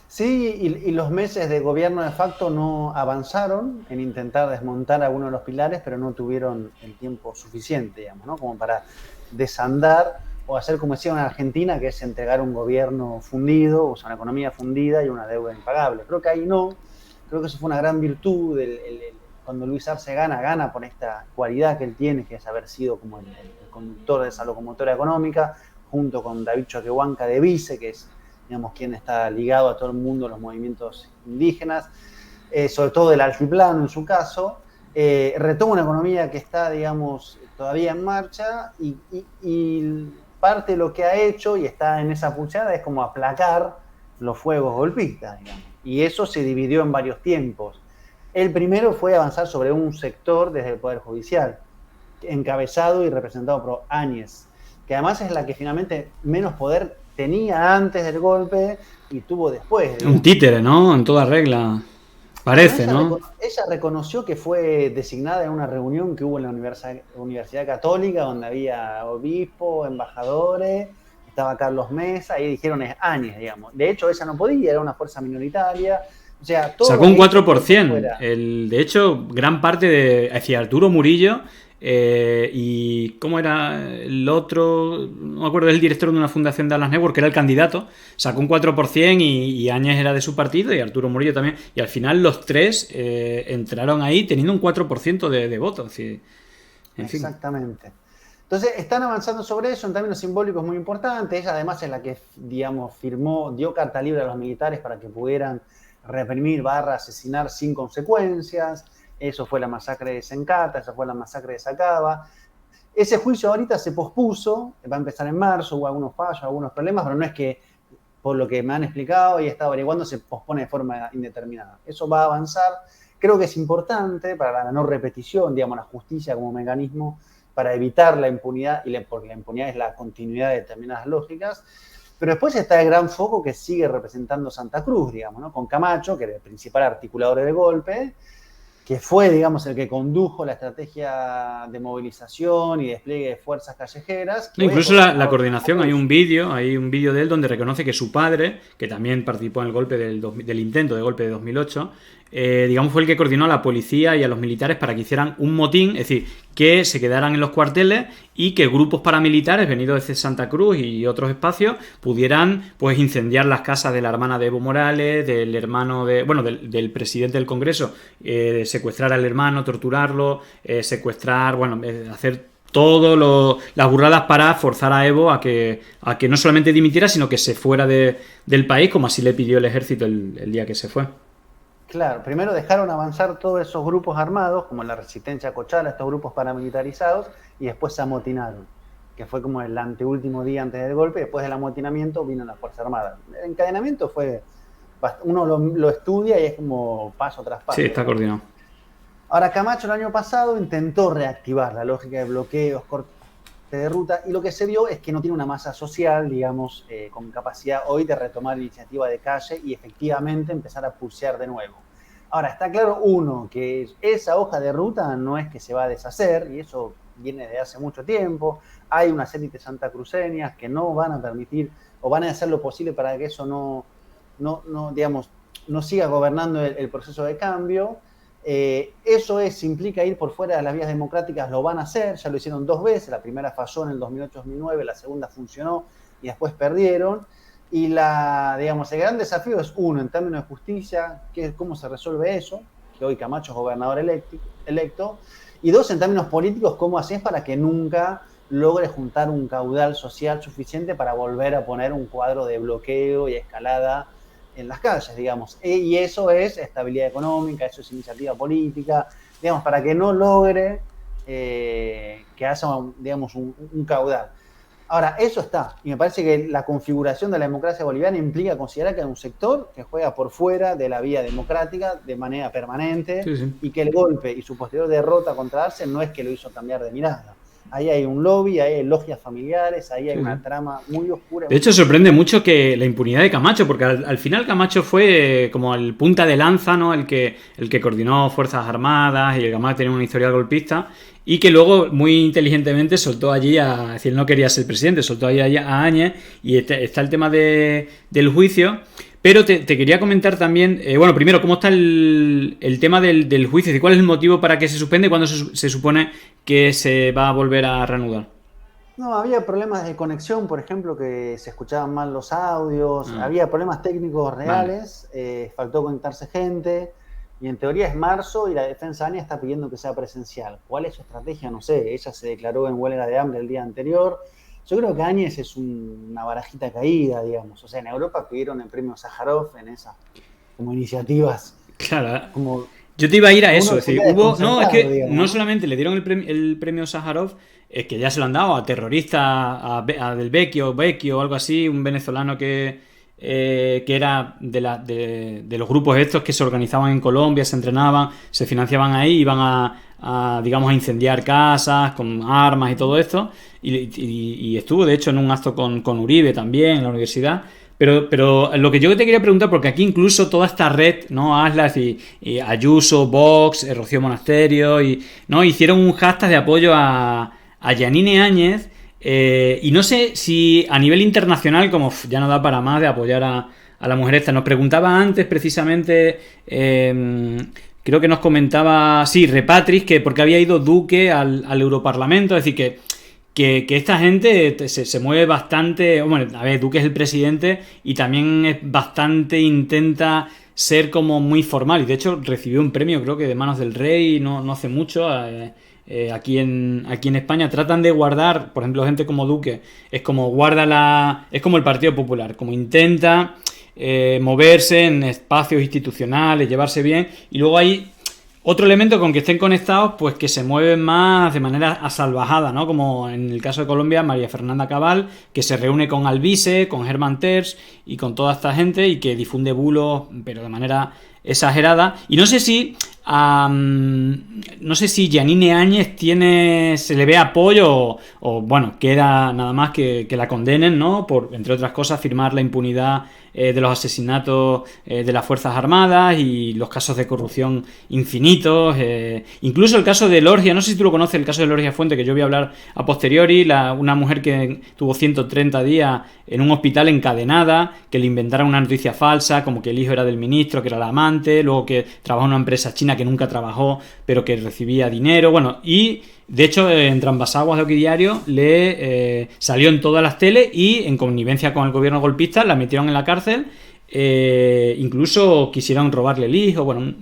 Sí, y los meses de gobierno de facto no avanzaron en intentar desmontar algunos de los pilares, pero no tuvieron el tiempo suficiente, digamos, ¿no? Como para desandar o hacer como decía en Argentina, que es entregar un gobierno fundido, o sea, una economía fundida y una deuda impagable. Creo que ahí no, creo que eso fue una gran virtud. Cuando Luis Arce gana por esta cualidad que él tiene, que es haber sido como el conductor de esa locomotora económica, junto con David Choquehuanca de Vice, que es, digamos, quien está ligado a todo el mundo, los movimientos indígenas, sobre todo del altiplano en su caso, retoma una economía que está, digamos, todavía en marcha y parte de lo que ha hecho y está en esa puchada es como aplacar los fuegos golpistas, digamos. Y eso se dividió en varios tiempos. El primero fue avanzar sobre un sector desde el Poder Judicial, encabezado y representado por Áñez, que además es la que finalmente menos poder tenía antes del golpe y tuvo después. Digamos. Un títere, ¿no? En toda regla. Parece, ¿no? Ella reconoció que fue designada en una reunión que hubo en la Universidad Católica, donde había obispo, embajadores, estaba Carlos Mesa, y dijeron es Áñez, digamos. De hecho, ella no podía, era una fuerza minoritaria. O sea, todo sacó un 4%. De hecho, gran parte de Arturo Murillo. Y ¿cómo era el otro? No me acuerdo, el director de una fundación de Dallas Network, que era el candidato, sacó un 4% y Áñez era de su partido y Arturo Murillo también, y al final los tres entraron ahí teniendo un 4% de votos. En fin. Exactamente. Entonces están avanzando sobre eso en términos simbólicos muy importantes. Ella además es la que, digamos, dio carta libre a los militares para que pudieran reprimir / asesinar sin consecuencias. Eso fue la masacre de Sencata, esa fue la masacre de Sacaba. Ese juicio ahorita se pospuso, va a empezar en marzo, hubo algunos fallos, algunos problemas, pero no es que, por lo que me han explicado y he estado averiguando, se pospone de forma indeterminada. Eso va a avanzar. Creo que es importante para la no repetición, digamos, la justicia como mecanismo para evitar la impunidad, porque la impunidad es la continuidad de determinadas lógicas. Pero después está el gran foco que sigue representando Santa Cruz, digamos, ¿no? Con Camacho, que era el principal articulador del golpe, que fue, digamos, el que condujo la estrategia de movilización y despliegue de fuerzas callejeras. Incluso la coordinación, hay un vídeo de él donde reconoce que su padre, que también participó en el golpe del intento de golpe de 2008, digamos, fue el que coordinó a la policía y a los militares para que hicieran un motín, es decir, que se quedaran en los cuarteles y que grupos paramilitares venidos desde Santa Cruz y otros espacios pudieran, pues, incendiar las casas de la hermana de Evo Morales, del hermano del presidente del Congreso, secuestrar al hermano, torturarlo, secuestrar, hacer todo las burradas para forzar a Evo a que no solamente dimitiera, sino que se fuera del país, como así le pidió el ejército el día que se fue. Claro, primero dejaron avanzar todos esos grupos armados, como la Resistencia Cochala, estos grupos paramilitarizados, y después se amotinaron, que fue como el anteúltimo día antes del golpe. Después del amotinamiento vino la Fuerza Armada. El encadenamiento fue, uno lo estudia y es como paso tras paso. Sí, está coordinado. Ahora, Camacho el año pasado intentó reactivar la lógica de bloqueos, cortes de ruta, y lo que se vio es que no tiene una masa social, digamos, con capacidad hoy de retomar iniciativa de calle y efectivamente empezar a pulsear de nuevo. Ahora, está claro, uno, que esa hoja de ruta no es que se va a deshacer, y eso viene de hace mucho tiempo. Hay unas élites santacruceñas que no van a permitir, o van a hacer lo posible para que eso no siga gobernando el proceso de cambio. Eso implica ir por fuera de las vías democráticas, lo van a hacer, ya lo hicieron 2 veces, la primera falló en el 2008-2009, la segunda funcionó y después perdieron. Y el gran desafío es, uno, en términos de justicia, cómo se resuelve eso, que hoy Camacho es gobernador electo, y 2, en términos políticos, cómo haces para que nunca logre juntar un caudal social suficiente para volver a poner un cuadro de bloqueo y escalada en las calles, digamos. Y eso es estabilidad económica, eso es iniciativa política, digamos, para que no logre que haya, digamos, un caudal. Ahora, eso está. Y me parece que la configuración de la democracia boliviana implica considerar que hay un sector que juega por fuera de la vía democrática de manera permanente, Sí. y que el golpe y su posterior derrota contra Arce no es que lo hizo cambiar de mirada. Ahí hay un lobby, ahí hay logias familiares, ahí hay una trama muy oscura. De hecho, sorprende mucho que la impunidad de Camacho, porque al final Camacho fue como el punta de lanza, ¿no? El que coordinó Fuerzas Armadas y el Camacho tenía una historial golpista, y que luego muy inteligentemente soltó allí es decir, no quería ser presidente, soltó allí a Áñez, y está el tema del juicio. Pero te quería comentar también, bueno, primero, ¿cómo está el tema del juicio? ¿Cuál es el motivo para que se suspende y cuándo se supone que se va a volver a reanudar? No, había problemas de conexión, por ejemplo, que se escuchaban mal los audios, había problemas técnicos reales, faltó conectarse gente, y en teoría es marzo y la defensa ANIA está pidiendo que sea presencial. ¿Cuál es su estrategia? No sé, ella se declaró en huelga de hambre el día anterior. Yo creo que Áñez es una barajita caída, digamos. O sea, en Europa pidieron el premio Sájarov en esas como iniciativas. Claro. Como, yo te iba a ir a eso, es decir, no, es que digamos, no solamente le dieron el premio Sájarov, es que ya se lo han dado a terroristas, a del Vecchio o algo así, un venezolano que era de los grupos estos que se organizaban en Colombia, se entrenaban, se financiaban ahí, iban digamos, a incendiar casas con armas y todo esto, y estuvo de hecho en un acto con Uribe también en la universidad. Pero lo que yo te quería preguntar, porque aquí incluso toda esta red, ¿no? Atlas y Ayuso, Vox, Rocío Monasterio, ¿no? Hicieron un hashtag de apoyo a Yanine Áñez, y no sé si a nivel internacional, como ya no da para más de apoyar a la mujer esta. Nos preguntaba antes precisamente, creo que nos comentaba, sí, Repatris, que porque había ido Duque al Europarlamento, es decir, que esta gente se mueve bastante. Bueno, a ver, Duque es el presidente y también es bastante, intenta ser como muy formal, y de hecho recibió un premio, creo que de manos del rey, no hace mucho, aquí en España. Tratan de guardar, por ejemplo, gente como Duque, es como es como el Partido Popular, como intenta moverse en espacios institucionales, llevarse bien, y luego hay otro elemento con que estén conectados, pues que se mueven más de manera asalvajada, ¿no? Como en el caso de Colombia, María Fernanda Cabal, que se reúne con Alvise, con Germán Terç y con toda esta gente, y que difunde bulos, pero de manera exagerada. Y no sé si Yanine Áñez se le ve apoyo o bueno, queda nada más que la condenen, ¿no? Por, entre otras cosas, firmar la impunidad de los asesinatos de las Fuerzas Armadas y los casos de corrupción infinitos, incluso el caso de Lorgia. No sé si tú lo conoces, el caso de Lorgia Fuente, que yo voy a hablar a posteriori, una mujer que tuvo 130 días en un hospital encadenada, que le inventaron una noticia falsa, como que el hijo era del ministro, que era la amante, luego que trabajó en una empresa china que nunca trabajó, pero que recibía dinero, bueno, y de hecho en Trambasaguas de Oquidiario le salió en todas las teles, y en connivencia con el gobierno golpista la metieron en la cárcel, incluso quisieron robarle el hijo, bueno,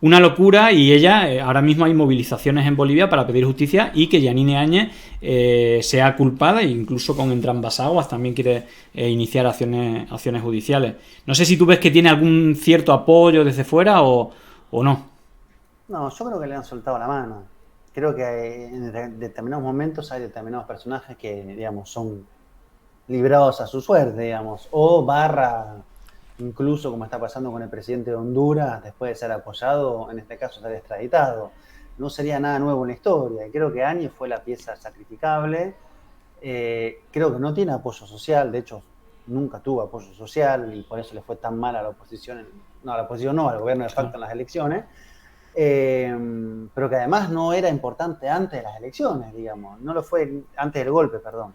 una locura. Y ella, ahora mismo hay movilizaciones en Bolivia para pedir justicia y que Yanine Áñez sea culpada, e incluso con Trambasaguas también quiere iniciar acciones judiciales. No sé si tú ves que tiene algún cierto apoyo desde fuera o no. No, yo creo que le han soltado la mano. Creo que en determinados momentos hay determinados personajes que, digamos, son librados a su suerte, digamos, o incluso como está pasando con el presidente de Honduras, después de ser apoyado, en este caso ser extraditado. No sería nada nuevo en la historia. Creo que Áñez fue la pieza sacrificable. Creo que no tiene apoyo social, de hecho, nunca tuvo apoyo social, y por eso le fue tan mal a la oposición, al gobierno de facto en las elecciones. Pero que además no era importante antes de las elecciones, digamos, no lo fue antes del golpe, perdón.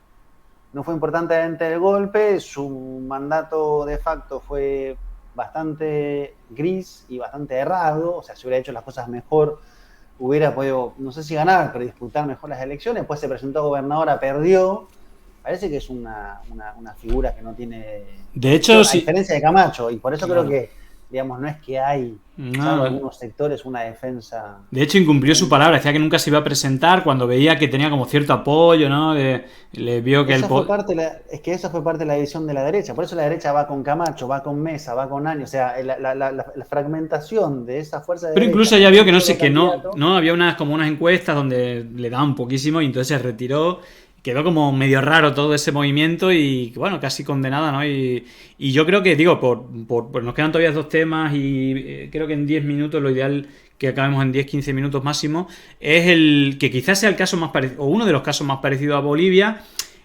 No fue importante antes del golpe, su mandato de facto fue bastante gris y bastante errado. O sea, si hubiera hecho las cosas mejor, hubiera podido, no sé si ganar, pero disputar mejor las elecciones. Después se presentó a gobernadora, perdió. Parece que es una figura que no tiene... De hecho, a diferencia de Camacho, y por eso creo que, digamos, no es que hay en algunos sectores una defensa. De hecho, incumplió su palabra, decía que nunca se iba a presentar cuando veía que tenía como cierto apoyo, ¿no? Le vio que es que esa fue parte de la división de la derecha. Por eso la derecha va con Camacho, va con Mesa, va con Áñez. O sea, la fragmentación de esa fuerza de pero derecha, incluso ya vio que no había unas encuestas donde le daban poquísimo, y entonces se retiró. quedó como medio raro todo ese movimiento y, bueno, casi condenada, ¿no? Y yo creo que, digo, nos quedan todavía 2 temas y creo que en 10 minutos, lo ideal que acabemos en 10-15 minutos máximo, es el que quizás sea el caso más parecido, o uno de los casos más parecidos a Bolivia,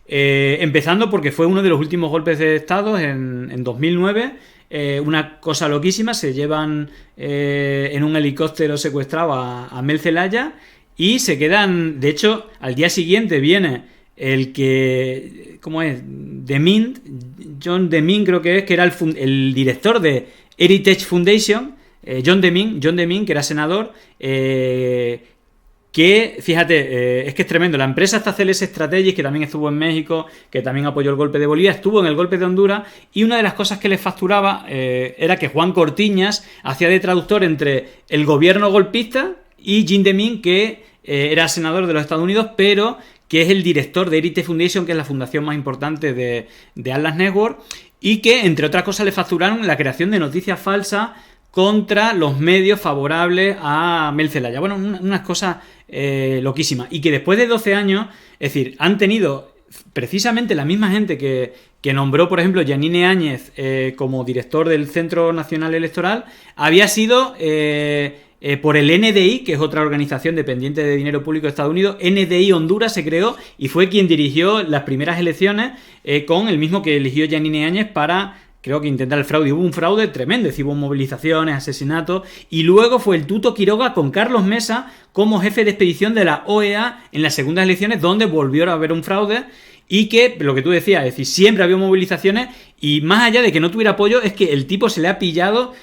empezando porque fue uno de los últimos golpes de Estado en 2009. Una cosa loquísima, se llevan en un helicóptero secuestrado a Mel Zelaya y se quedan, de hecho, al día siguiente viene el que, ¿cómo es? Demint, John Demint creo que era el director de Heritage Foundation, John Demint, que era senador, que, fíjate, es que es tremendo. La empresa esta CLS Strategies, que también estuvo en México, que también apoyó el golpe de Bolivia, estuvo en el golpe de Honduras, y una de las cosas que les facturaba era que Juan Cortiñas hacía de traductor entre el gobierno golpista y Jim Demint, que era senador de los Estados Unidos, pero que es el director de Heritage Foundation, que es la fundación más importante de Atlas Network, y que, entre otras cosas, le facturaron la creación de noticias falsas contra los medios favorables a Mel Zelaya. Bueno, unas cosas loquísimas. Y que después de 12 años, es decir, han tenido precisamente la misma gente que nombró, por ejemplo, Yanine Áñez como director del Centro Nacional Electoral, había sido por el NDI, que es otra organización dependiente de dinero público de Estados Unidos. NDI Honduras se creó y fue quien dirigió las primeras elecciones con el mismo que eligió Yanine Áñez para, creo que, intentar el fraude. Hubo un fraude tremendo, es decir, hubo movilizaciones, asesinatos, y luego fue el Tuto Quiroga con Carlos Mesa como jefe de expedición de la OEA en las segundas elecciones, donde volvió a haber un fraude. Y que, lo que tú decías, es decir, siempre había movilizaciones, y más allá de que no tuviera apoyo, es que el tipo se le ha pillado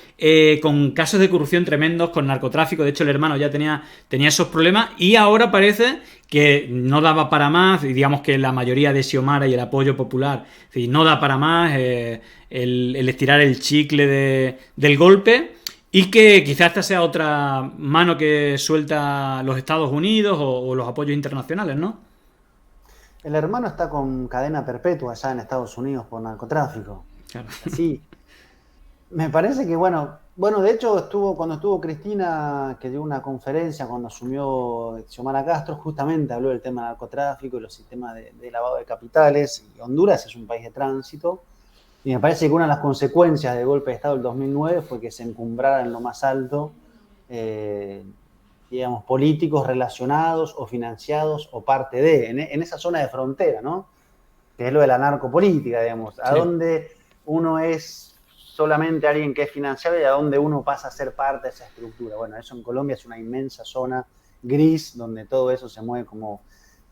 con casos de corrupción tremendos, con narcotráfico. De hecho, el hermano ya tenía esos problemas, y ahora parece que no daba para más, y digamos que la mayoría de Xiomara y el apoyo popular, es decir, no da para más el estirar el chicle del golpe, y que quizás esta sea otra mano que suelta los Estados Unidos o los apoyos internacionales, ¿no? El hermano está con cadena perpetua allá en Estados Unidos por narcotráfico. Claro. Sí. Me parece que, bueno, de hecho, cuando estuvo Cristina, que dio una conferencia cuando asumió Xiomara Castro, justamente habló del tema del narcotráfico y los sistemas de lavado de capitales. Y Honduras es un país de tránsito. Y me parece que una de las consecuencias del golpe de Estado del 2009 fue que se encumbrara en lo más alto digamos, políticos relacionados o financiados o parte de, en esa zona de frontera, ¿no? Que es lo de la narcopolítica, digamos, a dónde uno es solamente alguien que es financiado y a dónde uno pasa a ser parte de esa estructura. Bueno, eso en Colombia es una inmensa zona gris donde todo eso se mueve como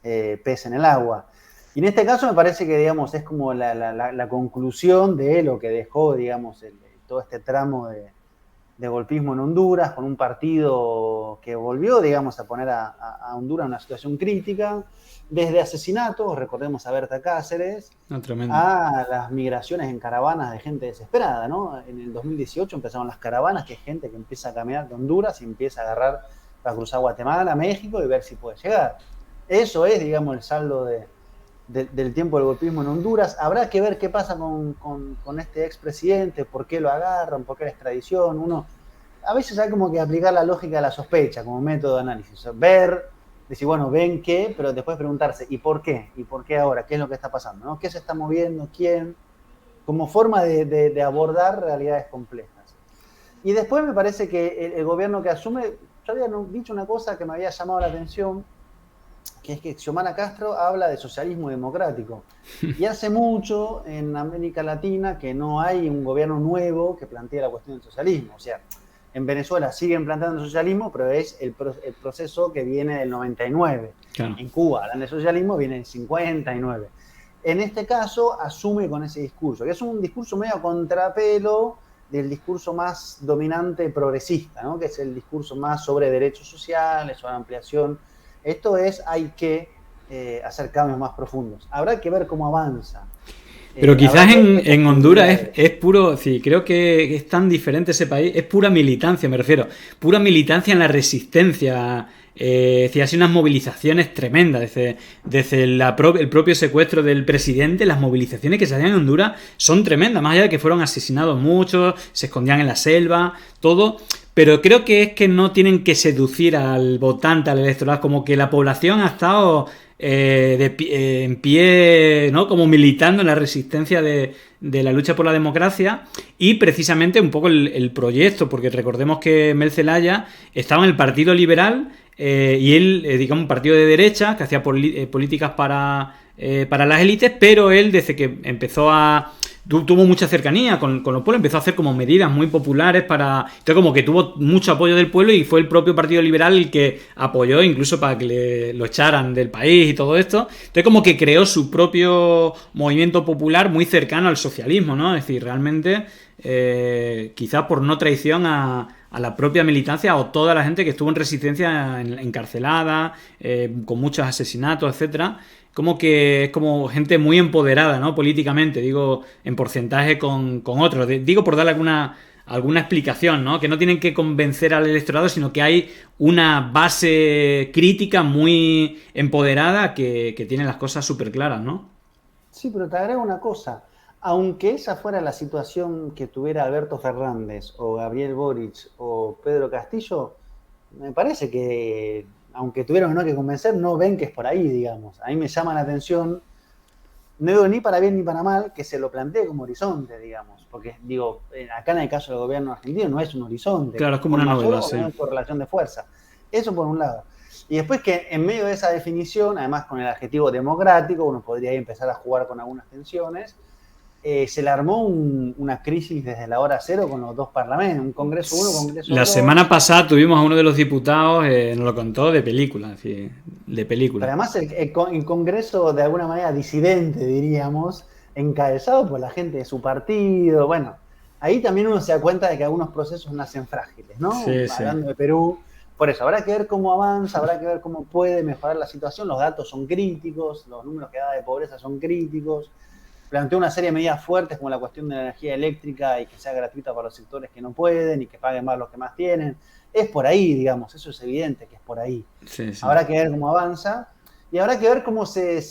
pez en el agua. Y en este caso me parece que, digamos, es como la conclusión de lo que dejó, digamos, todo este tramo de golpismo en Honduras, con un partido que volvió, digamos, a poner a Honduras en una situación crítica, desde asesinatos, recordemos a Berta Cáceres, a las migraciones en caravanas de gente desesperada, ¿no? En el 2018 empezaron las caravanas, que es gente que empieza a caminar de Honduras y empieza a agarrar para cruzar Guatemala, México y ver si puede llegar. Eso es, digamos, el saldo del tiempo del golpismo en Honduras. Habrá que ver qué pasa con este expresidente, por qué lo agarran, por qué la extradición. Uno a veces hay como que aplicar la lógica de la sospecha como método de análisis. O sea, ver, decir, bueno, ven qué, pero después preguntarse, ¿y por qué? ¿Y por qué ahora? ¿Qué es lo que está pasando? ¿No? ¿Qué se está moviendo? ¿Quién? Como forma de abordar realidades complejas. Y después me parece que el gobierno que asume, yo había dicho una cosa que me había llamado la atención, que es que Xiomara Castro habla de socialismo democrático. Y hace mucho en América Latina que no hay un gobierno nuevo que plantee la cuestión del socialismo. O sea, en Venezuela siguen planteando el socialismo, pero es el proceso que viene del 99. Claro. En Cuba hablan de socialismo, viene del 59. En este caso asume con ese discurso, que es un discurso medio a contrapelo del discurso más dominante progresista, ¿no? Que es el discurso más sobre derechos sociales, sobre ampliación. Esto es, hay que hacer cambios más profundos. Habrá que ver cómo avanza. Pero quizás en Honduras es puro, sí, creo que es tan diferente ese país, es pura militancia, me refiero, pura militancia en la resistencia. Así unas movilizaciones tremendas desde el propio secuestro del presidente. Las movilizaciones que se hacían en Honduras son tremendas, más allá de que fueron asesinados muchos, se escondían en la selva, todo. pero creo que es que no tienen que seducir al votante, al electorado, como que la población ha estado en pie, ¿no? Como militando en la resistencia de la lucha por la democracia y precisamente un poco el proyecto, porque recordemos que Mel Zelaya estaba en el Partido Liberal y él, digamos, un partido de derecha que hacía políticas para las élites, pero él desde que empezó tuvo mucha cercanía con los pueblos, empezó a hacer como medidas muy populares entonces como que tuvo mucho apoyo del pueblo y fue el propio Partido Liberal el que apoyó incluso para que lo echaran del país y todo esto. Entonces como que creó su propio movimiento popular muy cercano al socialismo, ¿no? Es decir, realmente quizás por no traición a la propia militancia o toda la gente que estuvo en resistencia encarcelada, con muchos asesinatos, etcétera. Como que es como gente muy empoderada, ¿no? Políticamente, digo, en porcentaje con otros. Digo por darle alguna explicación, ¿no? Que no tienen que convencer al electorado, sino que hay una base crítica muy empoderada que tiene las cosas súper claras, ¿no? Sí, pero te agrego una cosa. Aunque esa fuera la situación que tuviera Alberto Fernández o Gabriel Boric o Pedro Castillo, me parece que aunque tuvieron que convencer, no ven que es por ahí, digamos. A mí me llama la atención, no digo ni para bien ni para mal, que se lo plantee como horizonte, digamos. Porque, digo, acá en el caso del gobierno argentino no es un horizonte. Claro, es como una novela, sí. Por relación de fuerza. Eso por un lado. Y después que en medio de esa definición, además con el adjetivo democrático, uno podría ahí empezar a jugar con algunas tensiones, se le armó una crisis desde la hora cero con los dos parlamentos, un Congreso 1, Congreso 2. La semana pasada tuvimos a uno de los diputados, nos lo contó, de película, de película. Pero además el Congreso de alguna manera disidente, diríamos, encabezado por la gente de su partido. Bueno, ahí también uno se da cuenta de que algunos procesos nacen frágiles, ¿no? Sí, Hablando de Perú. Por eso, habrá que ver cómo avanza, habrá que ver cómo puede mejorar la situación. Los datos son críticos, los números que da de pobreza son críticos. Planteó una serie de medidas fuertes como la cuestión de la energía eléctrica y que sea gratuita para los sectores que no pueden y que paguen más los que más tienen. Es por ahí, digamos, eso es evidente que es por ahí. Sí, sí. Habrá que ver cómo avanza y habrá que ver cómo se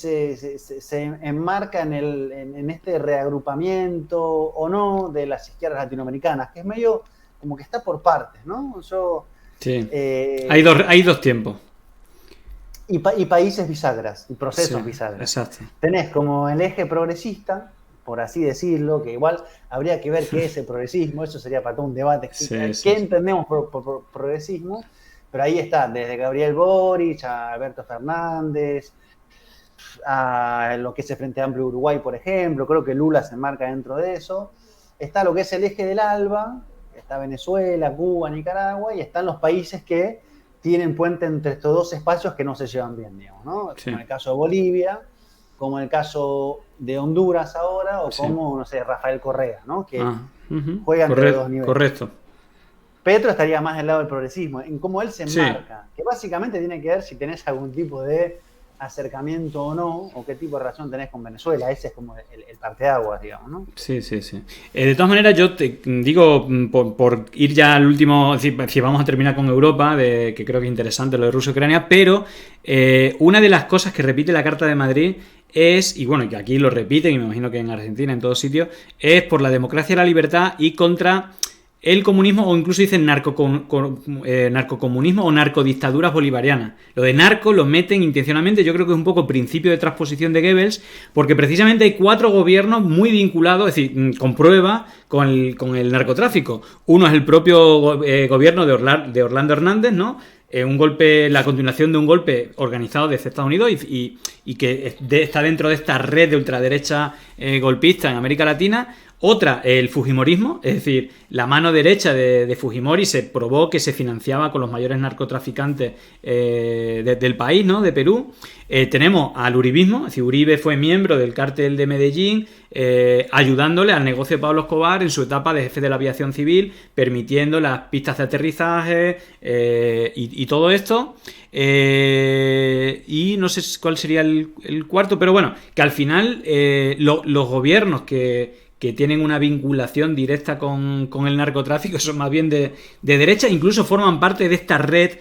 enmarca en este reagrupamiento o no de las izquierdas latinoamericanas, que es medio como que está por partes, ¿no? Sí. Hay dos tiempos. Y países bisagras, y procesos bisagras. Exacto. Tenés como el eje progresista, por así decirlo, que igual habría que ver qué es el progresismo, eso sería para todo un debate. ¿Qué entendemos por progresismo? Pero ahí está, desde Gabriel Boric a Alberto Fernández, a lo que es el Frente Amplio Uruguay, por ejemplo, creo que Lula se enmarca dentro de eso. Está lo que es el eje del ALBA, está Venezuela, Cuba, Nicaragua, y están los países que tienen puente entre estos dos espacios que no se llevan bien, digamos, ¿no? Sí. Como en el caso de Bolivia, como en el caso de Honduras ahora, o como, no sé, Rafael Correa, ¿no? Que juegan entre los dos niveles. Correcto. Petro estaría más del lado del progresismo, en cómo él se enmarca, que básicamente tiene que ver si tenés algún tipo de acercamiento o no, o qué tipo de relación tenés con Venezuela. Ese es como el parteaguas, digamos, ¿no? Sí. De todas maneras, yo te digo, por ir ya al último, es decir, vamos a terminar con Europa, que creo que es interesante lo de Rusia-Ucrania, pero una de las cosas que repite la Carta de Madrid es, y bueno, que aquí lo repiten, y me imagino que en Argentina, en todos sitios, es por la democracia y la libertad y contra el comunismo, o incluso dicen narcocomunismo o narcodictaduras bolivarianas. Lo de narco lo meten intencionalmente, yo creo que es un poco principio de transposición de Goebbels, porque precisamente hay 4 gobiernos muy vinculados, es decir, con prueba, con el narcotráfico. Uno es el propio gobierno de Orlando Hernández, ¿no? Un golpe, la continuación de un golpe organizado desde Estados Unidos y que está dentro de esta red de ultraderecha golpista en América Latina. Otra, el fujimorismo, es decir, la mano derecha de Fujimori se probó que se financiaba con los mayores narcotraficantes del país, ¿no? De Perú. Tenemos al uribismo, es decir, Uribe fue miembro del cártel de Medellín, ayudándole al negocio de Pablo Escobar en su etapa de jefe de la aviación civil, permitiendo las pistas de aterrizaje y todo esto. Y no sé cuál sería el cuarto, pero bueno, que al final los gobiernos que tienen una vinculación directa con el narcotráfico son más bien de derecha, incluso forman parte de esta red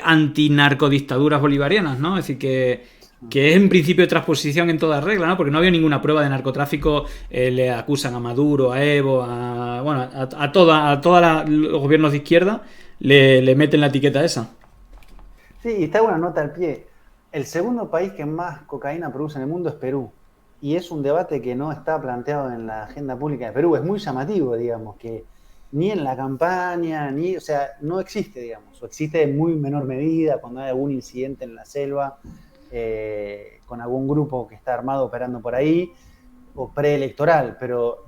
antinarcodictaduras bolivarianas, ¿no? Es decir, que es en principio de transposición en toda regla, ¿no? Porque no había ninguna prueba de narcotráfico, le acusan a Maduro, a Evo, a todos los gobiernos de izquierda, le meten la etiqueta esa. Sí, y está una nota al pie. El segundo país que más cocaína produce en el mundo es Perú. Y es un debate que no está planteado en la agenda pública de Perú. Es muy llamativo, digamos, que ni en la campaña, o sea, no existe, digamos, o existe en muy menor medida cuando hay algún incidente en la selva, con algún grupo que está armado operando por ahí, o preelectoral. Pero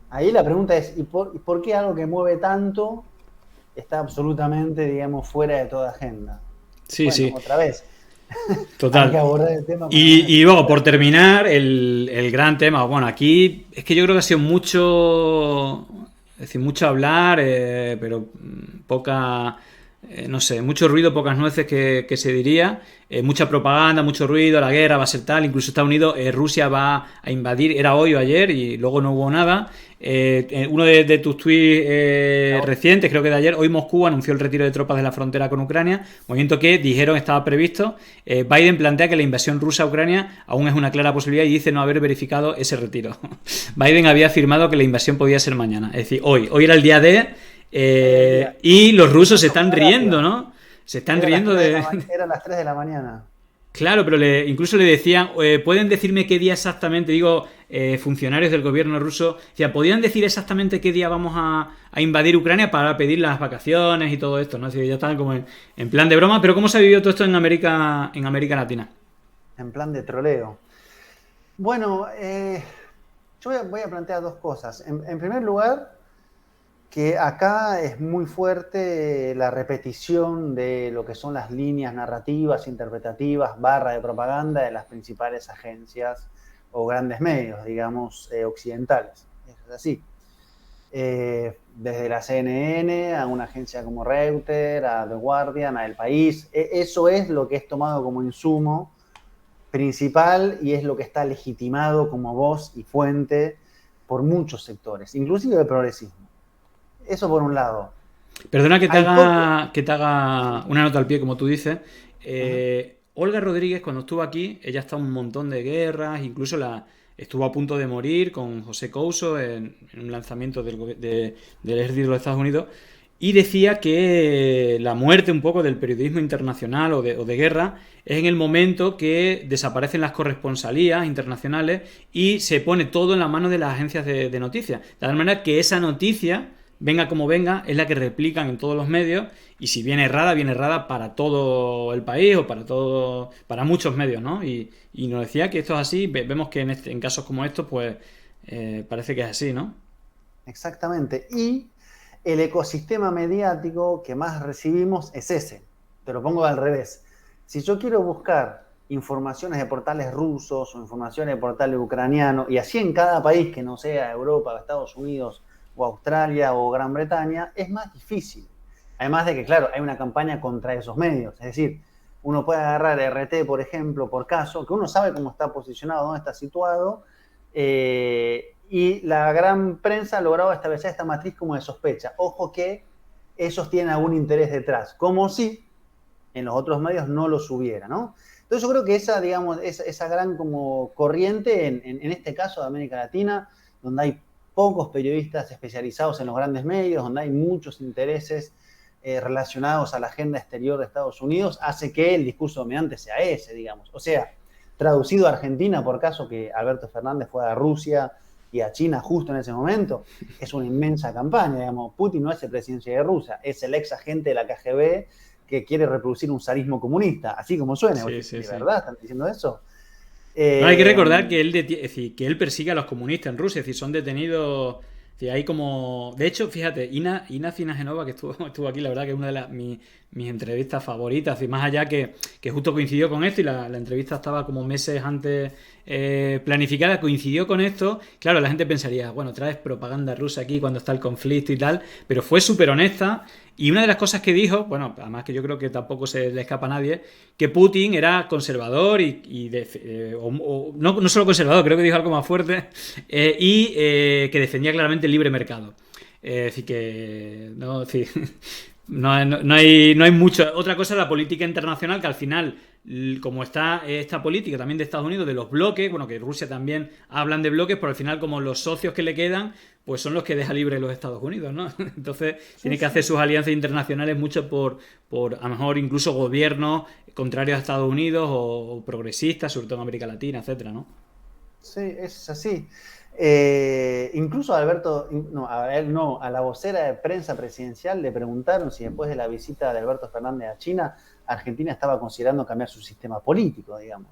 ahí la pregunta es, ¿y por qué algo que mueve tanto está absolutamente, digamos, fuera de toda agenda? Sí, Bueno, sí, otra vez, hay que total. abordar el tema. Y bueno, por terminar, el gran tema, bueno, aquí es que yo creo que ha sido mucho, es decir, mucho hablar, pero poca, no sé, mucho ruido, pocas nueces que se diría, mucha propaganda, mucho ruido, la guerra va a ser tal, incluso Estados Unidos, Rusia va a invadir, era hoy o ayer y luego no hubo nada. Uno de tus tweets recientes, creo que de ayer, hoy Moscú anunció el retiro de tropas de la frontera con Ucrania, movimiento que dijeron estaba previsto. Biden plantea que la invasión rusa a Ucrania aún es una clara posibilidad y dice no haber verificado ese retiro. Biden había afirmado que la invasión podía ser mañana, es decir, hoy era el día de... y los rusos se están riendo, ¿no? Se están riendo de... Eran las 3 de la mañana. Claro, pero incluso le decían, ¿pueden decirme qué día exactamente? Digo, funcionarios del gobierno ruso, decían, ¿podrían decir exactamente qué día vamos a invadir Ucrania para pedir las vacaciones y todo esto? ¿No? Así que ya estaban como en plan de broma, pero ¿cómo se ha vivido todo esto en América Latina? En plan de troleo. Bueno, yo voy a plantear dos cosas. En primer lugar, que acá es muy fuerte la repetición de lo que son las líneas narrativas, interpretativas, de propaganda de las principales agencias o grandes medios, digamos, occidentales. Es así. Desde la CNN a una agencia como Reuters, a The Guardian, a El País. Eso es lo que es tomado como insumo principal y es lo que está legitimado como voz y fuente por muchos sectores, inclusive el progresismo. Eso por un lado. Perdona que te haga una nota al pie, como tú dices. Olga Rodríguez, cuando estuvo aquí, ella está en un montón de guerras, incluso estuvo a punto de morir con José Couso en un lanzamiento del ejército de los Estados Unidos, y decía que la muerte un poco del periodismo internacional o de guerra es en el momento que desaparecen las corresponsalías internacionales y se pone todo en la mano de las agencias de noticias. De tal manera que esa noticia, venga como venga, es la que replican en todos los medios, y si viene errada para todo el país o para muchos medios, ¿no? Y nos decía que esto es así. Vemos que en casos como estos, pues parece que es así, ¿no? Exactamente. Y el ecosistema mediático que más recibimos es ese. Te lo pongo al revés. Si yo quiero buscar informaciones de portales rusos o informaciones de portales ucranianos, y así en cada país que no sea Europa, Estados Unidos o Australia o Gran Bretaña, es más difícil. Además de que, claro, hay una campaña contra esos medios. Es decir, uno puede agarrar RT, por ejemplo, por caso, que uno sabe cómo está posicionado, dónde está situado, y la gran prensa ha logrado establecer esta matriz como de sospecha. Ojo que ellos tienen algún interés detrás, como si en los otros medios no los hubiera, ¿no? Entonces yo creo que esa, digamos, esa gran como corriente, en este caso de América Latina, donde hay pocos periodistas especializados en los grandes medios, donde hay muchos intereses relacionados a la agenda exterior de Estados Unidos, hace que el discurso dominante sea ese, digamos. O sea, traducido a Argentina, por caso que Alberto Fernández fue a Rusia y a China justo en ese momento, es una inmensa campaña, digamos. Putin no es el presidente de Rusia, es el ex agente de la KGB que quiere reproducir un zarismo comunista, así como suena. Sí, ¿De verdad están diciendo eso? No, hay que recordar que él persigue a los comunistas en Rusia, es decir, son detenidos. Hay como... De hecho, fíjate, Ina Finagenova, que estuvo aquí, la verdad que es una de mis entrevistas favoritas, y más allá que justo coincidió con esto, y la entrevista estaba como meses antes planificada, coincidió con esto. Claro, la gente pensaría, bueno, traes propaganda rusa aquí cuando está el conflicto y tal, pero fue súper honesta. Y una de las cosas que dijo, bueno, además que yo creo que tampoco se le escapa a nadie, que Putin era conservador no solo conservador, creo que dijo algo más fuerte, que defendía claramente el libre mercado. Es decir, que no hay mucho. Otra cosa es la política internacional, que al final como está esta política también de Estados Unidos, de los bloques, bueno, que Rusia también hablan de bloques, pero al final como los socios que le quedan, pues son los que deja libre los Estados Unidos, ¿no? Entonces tiene que hacer sus alianzas internacionales mucho por a lo mejor incluso gobiernos contrarios a Estados Unidos o progresistas, sobre todo en América Latina, etcétera, ¿no? Sí, es así. Incluso a Alberto, no, a él no, a la vocera de prensa presidencial le preguntaron si después de la visita de Alberto Fernández a China, Argentina estaba considerando cambiar su sistema político, digamos.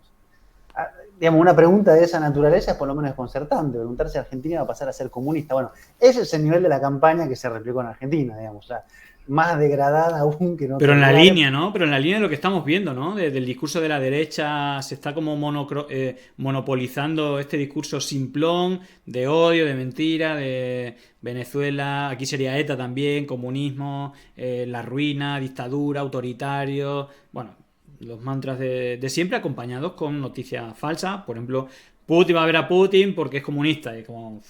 Digamos, una pregunta de esa naturaleza es por lo menos desconcertante, preguntar si Argentina va a pasar a ser comunista. Bueno, ese es el nivel de la campaña que se replicó en Argentina, digamos, o sea, más degradada aún que en otros Pero en la lugares. línea, ¿no? Pero en la línea de lo que estamos viendo, ¿no? Del discurso de la derecha se está como monopolizando este discurso simplón de odio, de mentira, de Venezuela, aquí sería ETA también, comunismo, la ruina, dictadura, autoritario, bueno, los mantras de siempre acompañados con noticias falsas. Por ejemplo, Putin va a ver a Putin porque es comunista y como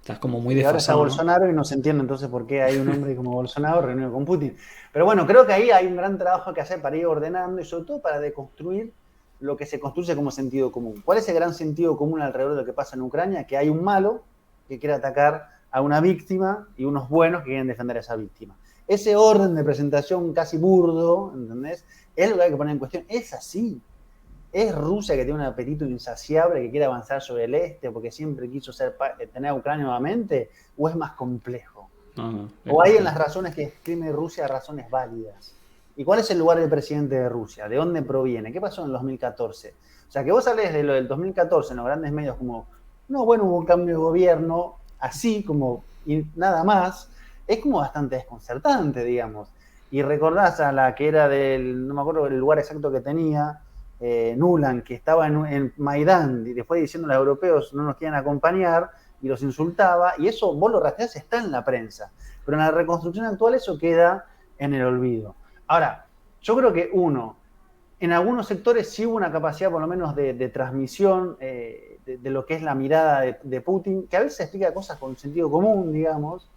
estás como muy Y ahora está desfasado, ¿no? Bolsonaro y no se entiende entonces por qué hay un hombre como Bolsonaro reunido con Putin. Pero bueno, creo que ahí hay un gran trabajo que hacer para ir ordenando y sobre todo para deconstruir lo que se construye como sentido común. ¿Cuál es el gran sentido común alrededor de lo que pasa en Ucrania? Que hay un malo que quiere atacar a una víctima y unos buenos que quieren defender a esa víctima. Ese orden de presentación casi burdo, ¿entendés? Es lo que hay que poner en cuestión. Es así. ¿Es Rusia que tiene un apetito insaciable que quiere avanzar sobre el este porque siempre quiso tener a Ucrania nuevamente? ¿O es más complejo? No, ¿O hay en las razones que escribe Rusia razones válidas? ¿Y cuál es el lugar del presidente de Rusia? ¿De dónde proviene? ¿Qué pasó en el 2014? O sea, que vos hables de lo del 2014 en los grandes medios como, no, bueno, hubo un cambio de gobierno, así como, y nada más, es como bastante desconcertante, digamos. Y recordás a la que era no me acuerdo el lugar exacto que tenía, Nuland, que estaba en Maidán y después diciendo a los europeos no nos quieren acompañar y los insultaba, y eso vos lo rastreás, está en la prensa. Pero en la reconstrucción actual eso queda en el olvido. Ahora, yo creo que en algunos sectores sí hubo una capacidad por lo menos de transmisión de lo que es la mirada de Putin, que a veces explica cosas con sentido común, digamos,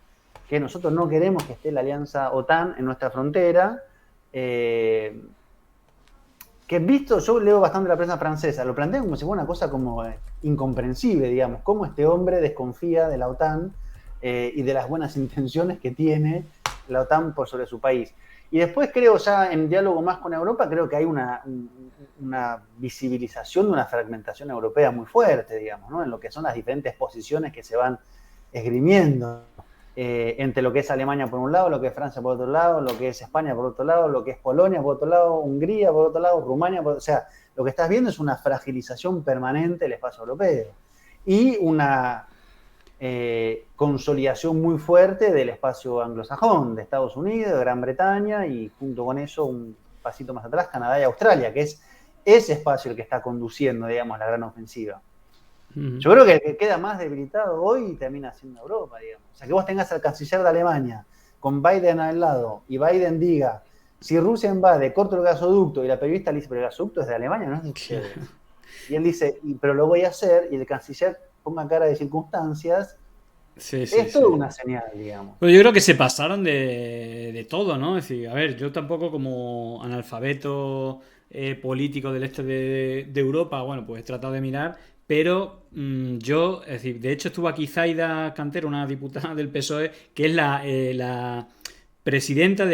que nosotros no queremos que esté la alianza OTAN en nuestra frontera, que visto, yo leo bastante la prensa francesa, lo plantean como si fuera una cosa como incomprensible, digamos, cómo este hombre desconfía de la OTAN y de las buenas intenciones que tiene la OTAN por sobre su país. Y después creo ya en diálogo más con Europa, creo que hay una visibilización de una fragmentación europea muy fuerte, digamos, ¿no? En lo que son las diferentes posiciones que se van esgrimiendo. Entre lo que es Alemania por un lado, lo que es Francia por otro lado, lo que es España por otro lado, lo que es Polonia por otro lado, Hungría por otro lado, Rumania por otro lado. O sea, lo que estás viendo es una fragilización permanente del espacio europeo y una consolidación muy fuerte del espacio anglosajón, de Estados Unidos, de Gran Bretaña y junto con eso un pasito más atrás, Canadá y Australia, que es ese espacio el que está conduciendo, digamos, la gran ofensiva. Yo creo que el que queda más debilitado hoy termina siendo Europa, digamos. O sea, que vos tengas al canciller de Alemania con Biden al lado y Biden diga, si Rusia invade, corto el gasoducto, y la periodista le dice, pero el gasoducto es de Alemania, no es de ustedes. Y él dice, pero lo voy a hacer, y el canciller ponga cara de circunstancias. Sí, es toda una señal, digamos. Pero yo creo que se pasaron de todo, ¿no? Es decir, a ver, yo tampoco como analfabeto político del este de Europa, bueno, pues he tratado de mirar, pero yo, es decir, de hecho estuvo aquí Zaida Cantero, una diputada del PSOE, que es la presidenta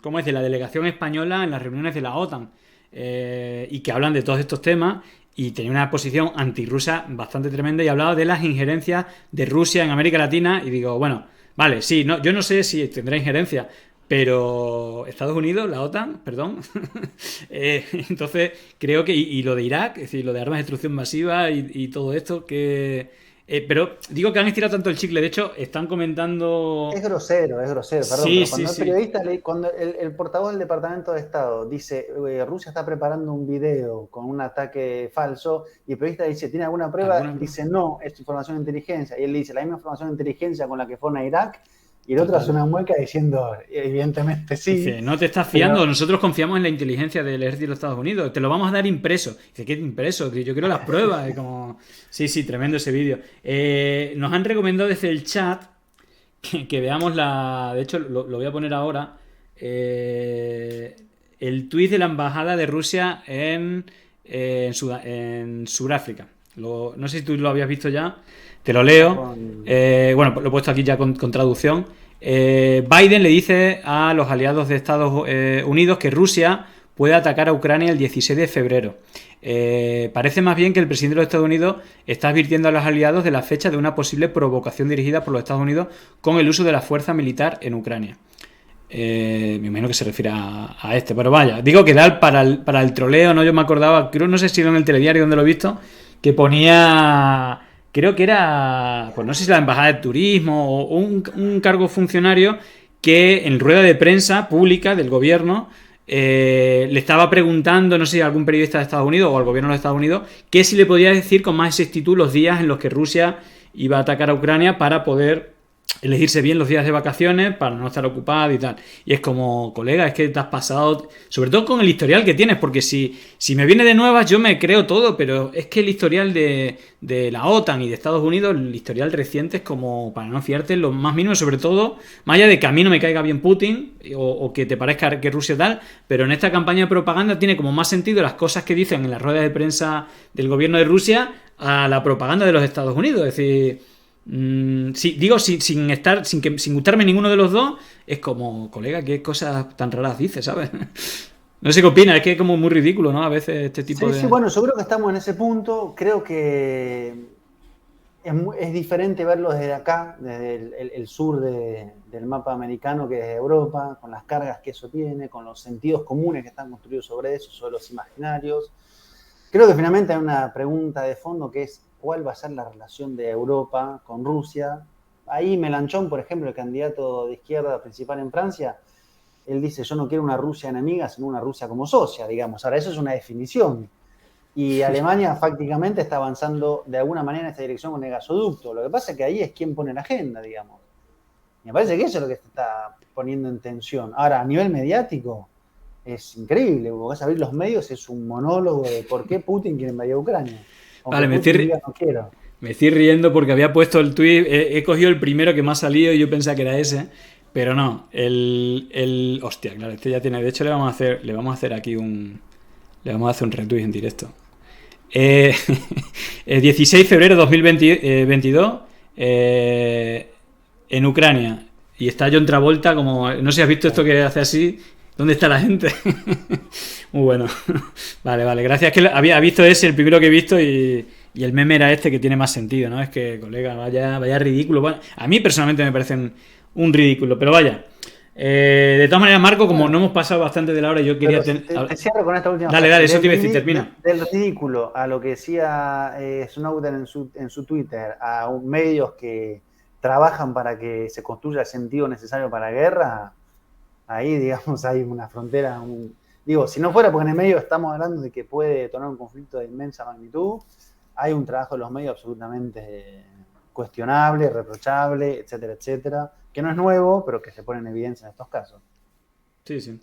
¿cómo es?, de la delegación española en las reuniones de la OTAN, y que hablan de todos estos temas. Y tenía una posición antirrusa bastante tremenda y hablaba de las injerencias de Rusia en América Latina. Y digo, bueno, vale, sí, no, yo no sé si tendrá injerencia, pero Estados Unidos, la OTAN, perdón. Entonces, creo que, y lo de Irak, es decir, lo de armas de destrucción masiva y todo esto, pero digo que han estirado tanto el chicle. De hecho, están comentando. Es grosero, perdón. Sí, Pero cuando sí, el periodista, cuando el portavoz del Departamento de Estado dice Rusia está preparando un video con un ataque falso, y el periodista dice, ¿tiene alguna prueba? Dice, no, es información de inteligencia. Y él dice, la misma información de inteligencia con la que fueron a Irak. Y el otro hace una mueca diciendo, evidentemente sí. Dice, no te estás fiando, pero nosotros confiamos en la inteligencia del ejército de los Estados Unidos, te lo vamos a dar impreso. Dice, ¿qué impreso? Dice, yo quiero las pruebas. Y como... Sí, tremendo ese vídeo. Nos han recomendado desde el chat que veamos de hecho, lo voy a poner ahora. el tuit de la embajada de Rusia en Sudáfrica. No sé si tú lo habías visto ya, te lo leo. Bueno, lo he puesto aquí ya con traducción. Biden le dice a los aliados de Estados Unidos que Rusia puede atacar a Ucrania el 16 de febrero. Parece más bien que el presidente de los Estados Unidos está advirtiendo a los aliados de la fecha de una posible provocación dirigida por los Estados Unidos con el uso de la fuerza militar en Ucrania. Me imagino que se refiere a este, pero vaya, digo que da para el troleo, ¿no? Yo me acordaba, creo, no sé si era en el telediario donde lo he visto, que ponía, creo que era, pues no sé si la embajada de turismo o un cargo funcionario que en rueda de prensa pública del gobierno le estaba preguntando, no sé si a algún periodista de Estados Unidos o al gobierno de Estados Unidos, que si le podía decir con más exactitud los días en los que Rusia iba a atacar a Ucrania para poder elegirse bien los días de vacaciones para no estar ocupado y tal. Y es como, colega, es que te has pasado, sobre todo con el historial que tienes, porque si me viene de nuevas yo me creo todo, pero es que el historial de la OTAN y de Estados Unidos, el historial reciente es como para no fiarte lo más mínimo, sobre todo, más allá de que a mí no me caiga bien Putin o que te parezca que Rusia tal, pero en esta campaña de propaganda tiene como más sentido las cosas que dicen en las ruedas de prensa del gobierno de Rusia a la propaganda de los Estados Unidos, es decir... sí, digo, sin gustarme ninguno de los dos, es como, colega, qué cosas tan raras dices, ¿sabes? No sé qué opinas, es que es como muy ridículo, ¿no? A veces este tipo de... Sí, bueno, yo creo que estamos en ese punto. Creo que es diferente verlo desde acá, desde el sur del mapa americano, que desde Europa, con las cargas que eso tiene, con los sentidos comunes que están construidos sobre eso, sobre los imaginarios. Creo que finalmente hay una pregunta de fondo que es ¿cuál va a ser la relación de Europa con Rusia? Ahí Mélenchon, por ejemplo, el candidato de izquierda principal en Francia, él dice, yo no quiero una Rusia enemiga, sino una Rusia como socia, digamos. Ahora, eso es una definición. Y Alemania prácticamente está avanzando de alguna manera en esta dirección con el gasoducto. Lo que pasa es que ahí es quien pone la agenda, digamos. Y me parece que eso es lo que se está poniendo en tensión. Ahora, a nivel mediático, es increíble. Vos vas a abrir los medios, es un monólogo de por qué Putin quiere invadir Ucrania. Vale, me estoy riendo porque había puesto el tuit, he cogido el primero que me ha salido y yo pensaba que era ese, pero no, hostia, claro, este ya tiene, de hecho le vamos a hacer aquí un retweet en directo. 16 de febrero de 2022 en Ucrania, y está John Travolta como, no sé si has visto esto que hace así. ¿Dónde está la gente? Muy bueno. Vale, gracias. Es que había visto ese, el primero que he visto, y el meme era este que tiene más sentido, ¿no? Es que, colega, vaya ridículo. Bueno, a mí personalmente me parecen un ridículo, pero vaya. De todas maneras, Marco, como no hemos pasado bastante de la hora, yo quería... Te cierro con esta última Dale, eso te iba a decir, termina. Del ridículo a lo que decía Snowden en su Twitter, a medios que trabajan para que se construya el sentido necesario para la guerra... Ahí, digamos, hay una frontera. Digo, si no fuera porque en el medio estamos hablando de que puede detonar un conflicto de inmensa magnitud, hay un trabajo de los medios absolutamente cuestionable, reprochable, etcétera, etcétera, que no es nuevo, pero que se pone en evidencia en estos casos. Sí.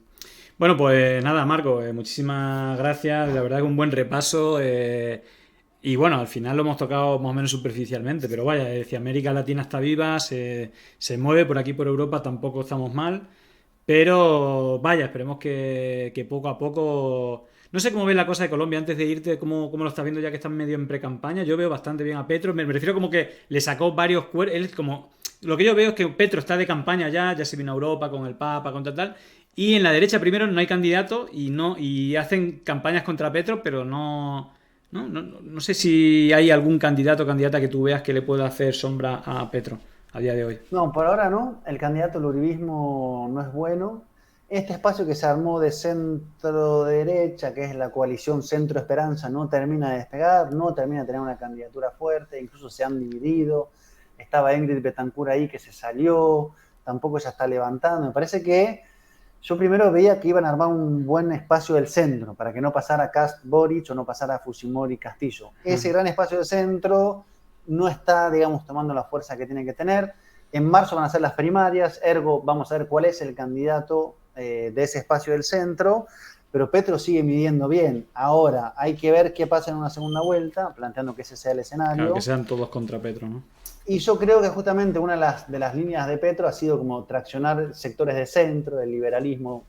Bueno, pues nada, Marco, muchísimas gracias. La verdad que un buen repaso. Y bueno, al final lo hemos tocado más o menos superficialmente, pero vaya, si América Latina está viva, se mueve por aquí, por Europa, tampoco estamos mal. Pero vaya, esperemos que poco a poco... No sé cómo ves la cosa de Colombia antes de irte, cómo lo estás viendo ya que están medio en pre-campaña. Yo veo bastante bien a Petro, me refiero como que le sacó varios cuerpos. Él como... Lo que yo veo es que Petro está de campaña ya se vino a Europa con el Papa, con tal. Y en la derecha primero no hay candidato y hacen campañas contra Petro, pero no sé si hay algún candidato o candidata que tú veas que le pueda hacer sombra a Petro a día de hoy. No, por ahora no. El candidato al uribismo no es bueno. Este espacio que se armó de centro-derecha, que es la coalición Centro-Esperanza, no termina de despegar, no termina de tener una candidatura fuerte, incluso se han dividido. Estaba Ingrid Betancourt ahí que se salió, tampoco ya está levantando. Me parece que yo primero veía que iban a armar un buen espacio del centro, para que no pasara Cast-Boric o no pasara Fujimori-Castillo. Ese gran espacio del centro no está, digamos, tomando la fuerza que tiene que tener. En marzo van a ser las primarias, ergo vamos a ver cuál es el candidato de ese espacio del centro, pero Petro sigue midiendo bien. Ahora hay que ver qué pasa en una segunda vuelta, planteando que ese sea el escenario. Claro, que sean todos contra Petro, ¿no? Y yo creo que justamente una de las líneas de Petro ha sido como traccionar sectores de centro, del liberalismo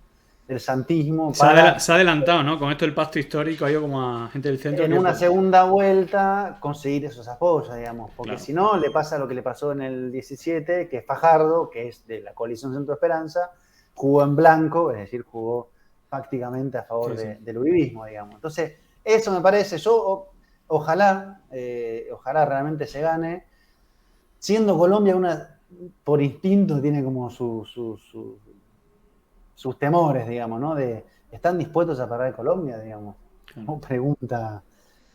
del santismo Se ha, para se ha adelantado, ¿no? Con esto del pacto histórico ha ido como a gente del centro. en una segunda vuelta conseguir esos apoyos, digamos, porque Claro. si no le pasa lo que le pasó en el 17, que Fajardo, que es de la coalición Centro Esperanza, jugó en blanco, es decir, jugó prácticamente a favor Sí, sí. del uribismo, digamos. Entonces, eso me parece, ojalá realmente se gane, siendo Colombia por instinto tiene como sus temores, digamos, ¿no? ¿Están dispuestos a parar Colombia, digamos? Claro. Pregunta.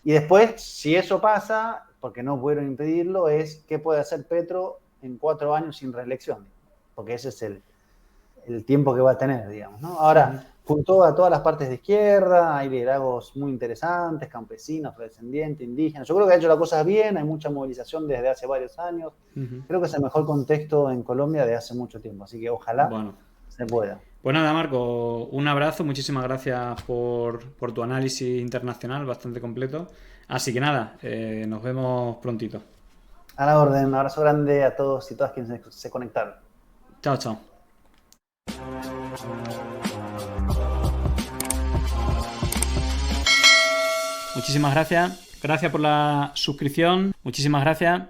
Y después, si eso pasa, porque no pudieron impedirlo, es qué puede hacer Petro en 4 años sin reelección, porque ese es el tiempo que va a tener, digamos, ¿no? Ahora, juntó a todas las partes de izquierda, hay liderazgos muy interesantes, campesinos, afrodescendientes, indígenas. Yo creo que ha hecho las cosas bien, hay mucha movilización desde hace varios años. Creo que es el mejor contexto en Colombia de hace mucho tiempo, así que ojalá se pueda. Pues nada, Marco, un abrazo, muchísimas gracias por tu análisis internacional bastante completo. Así que nada, nos vemos prontito. A la orden, un abrazo grande a todos y todas quienes se conectaron. Chao, chao. Muchísimas gracias. Gracias por la suscripción. Muchísimas gracias.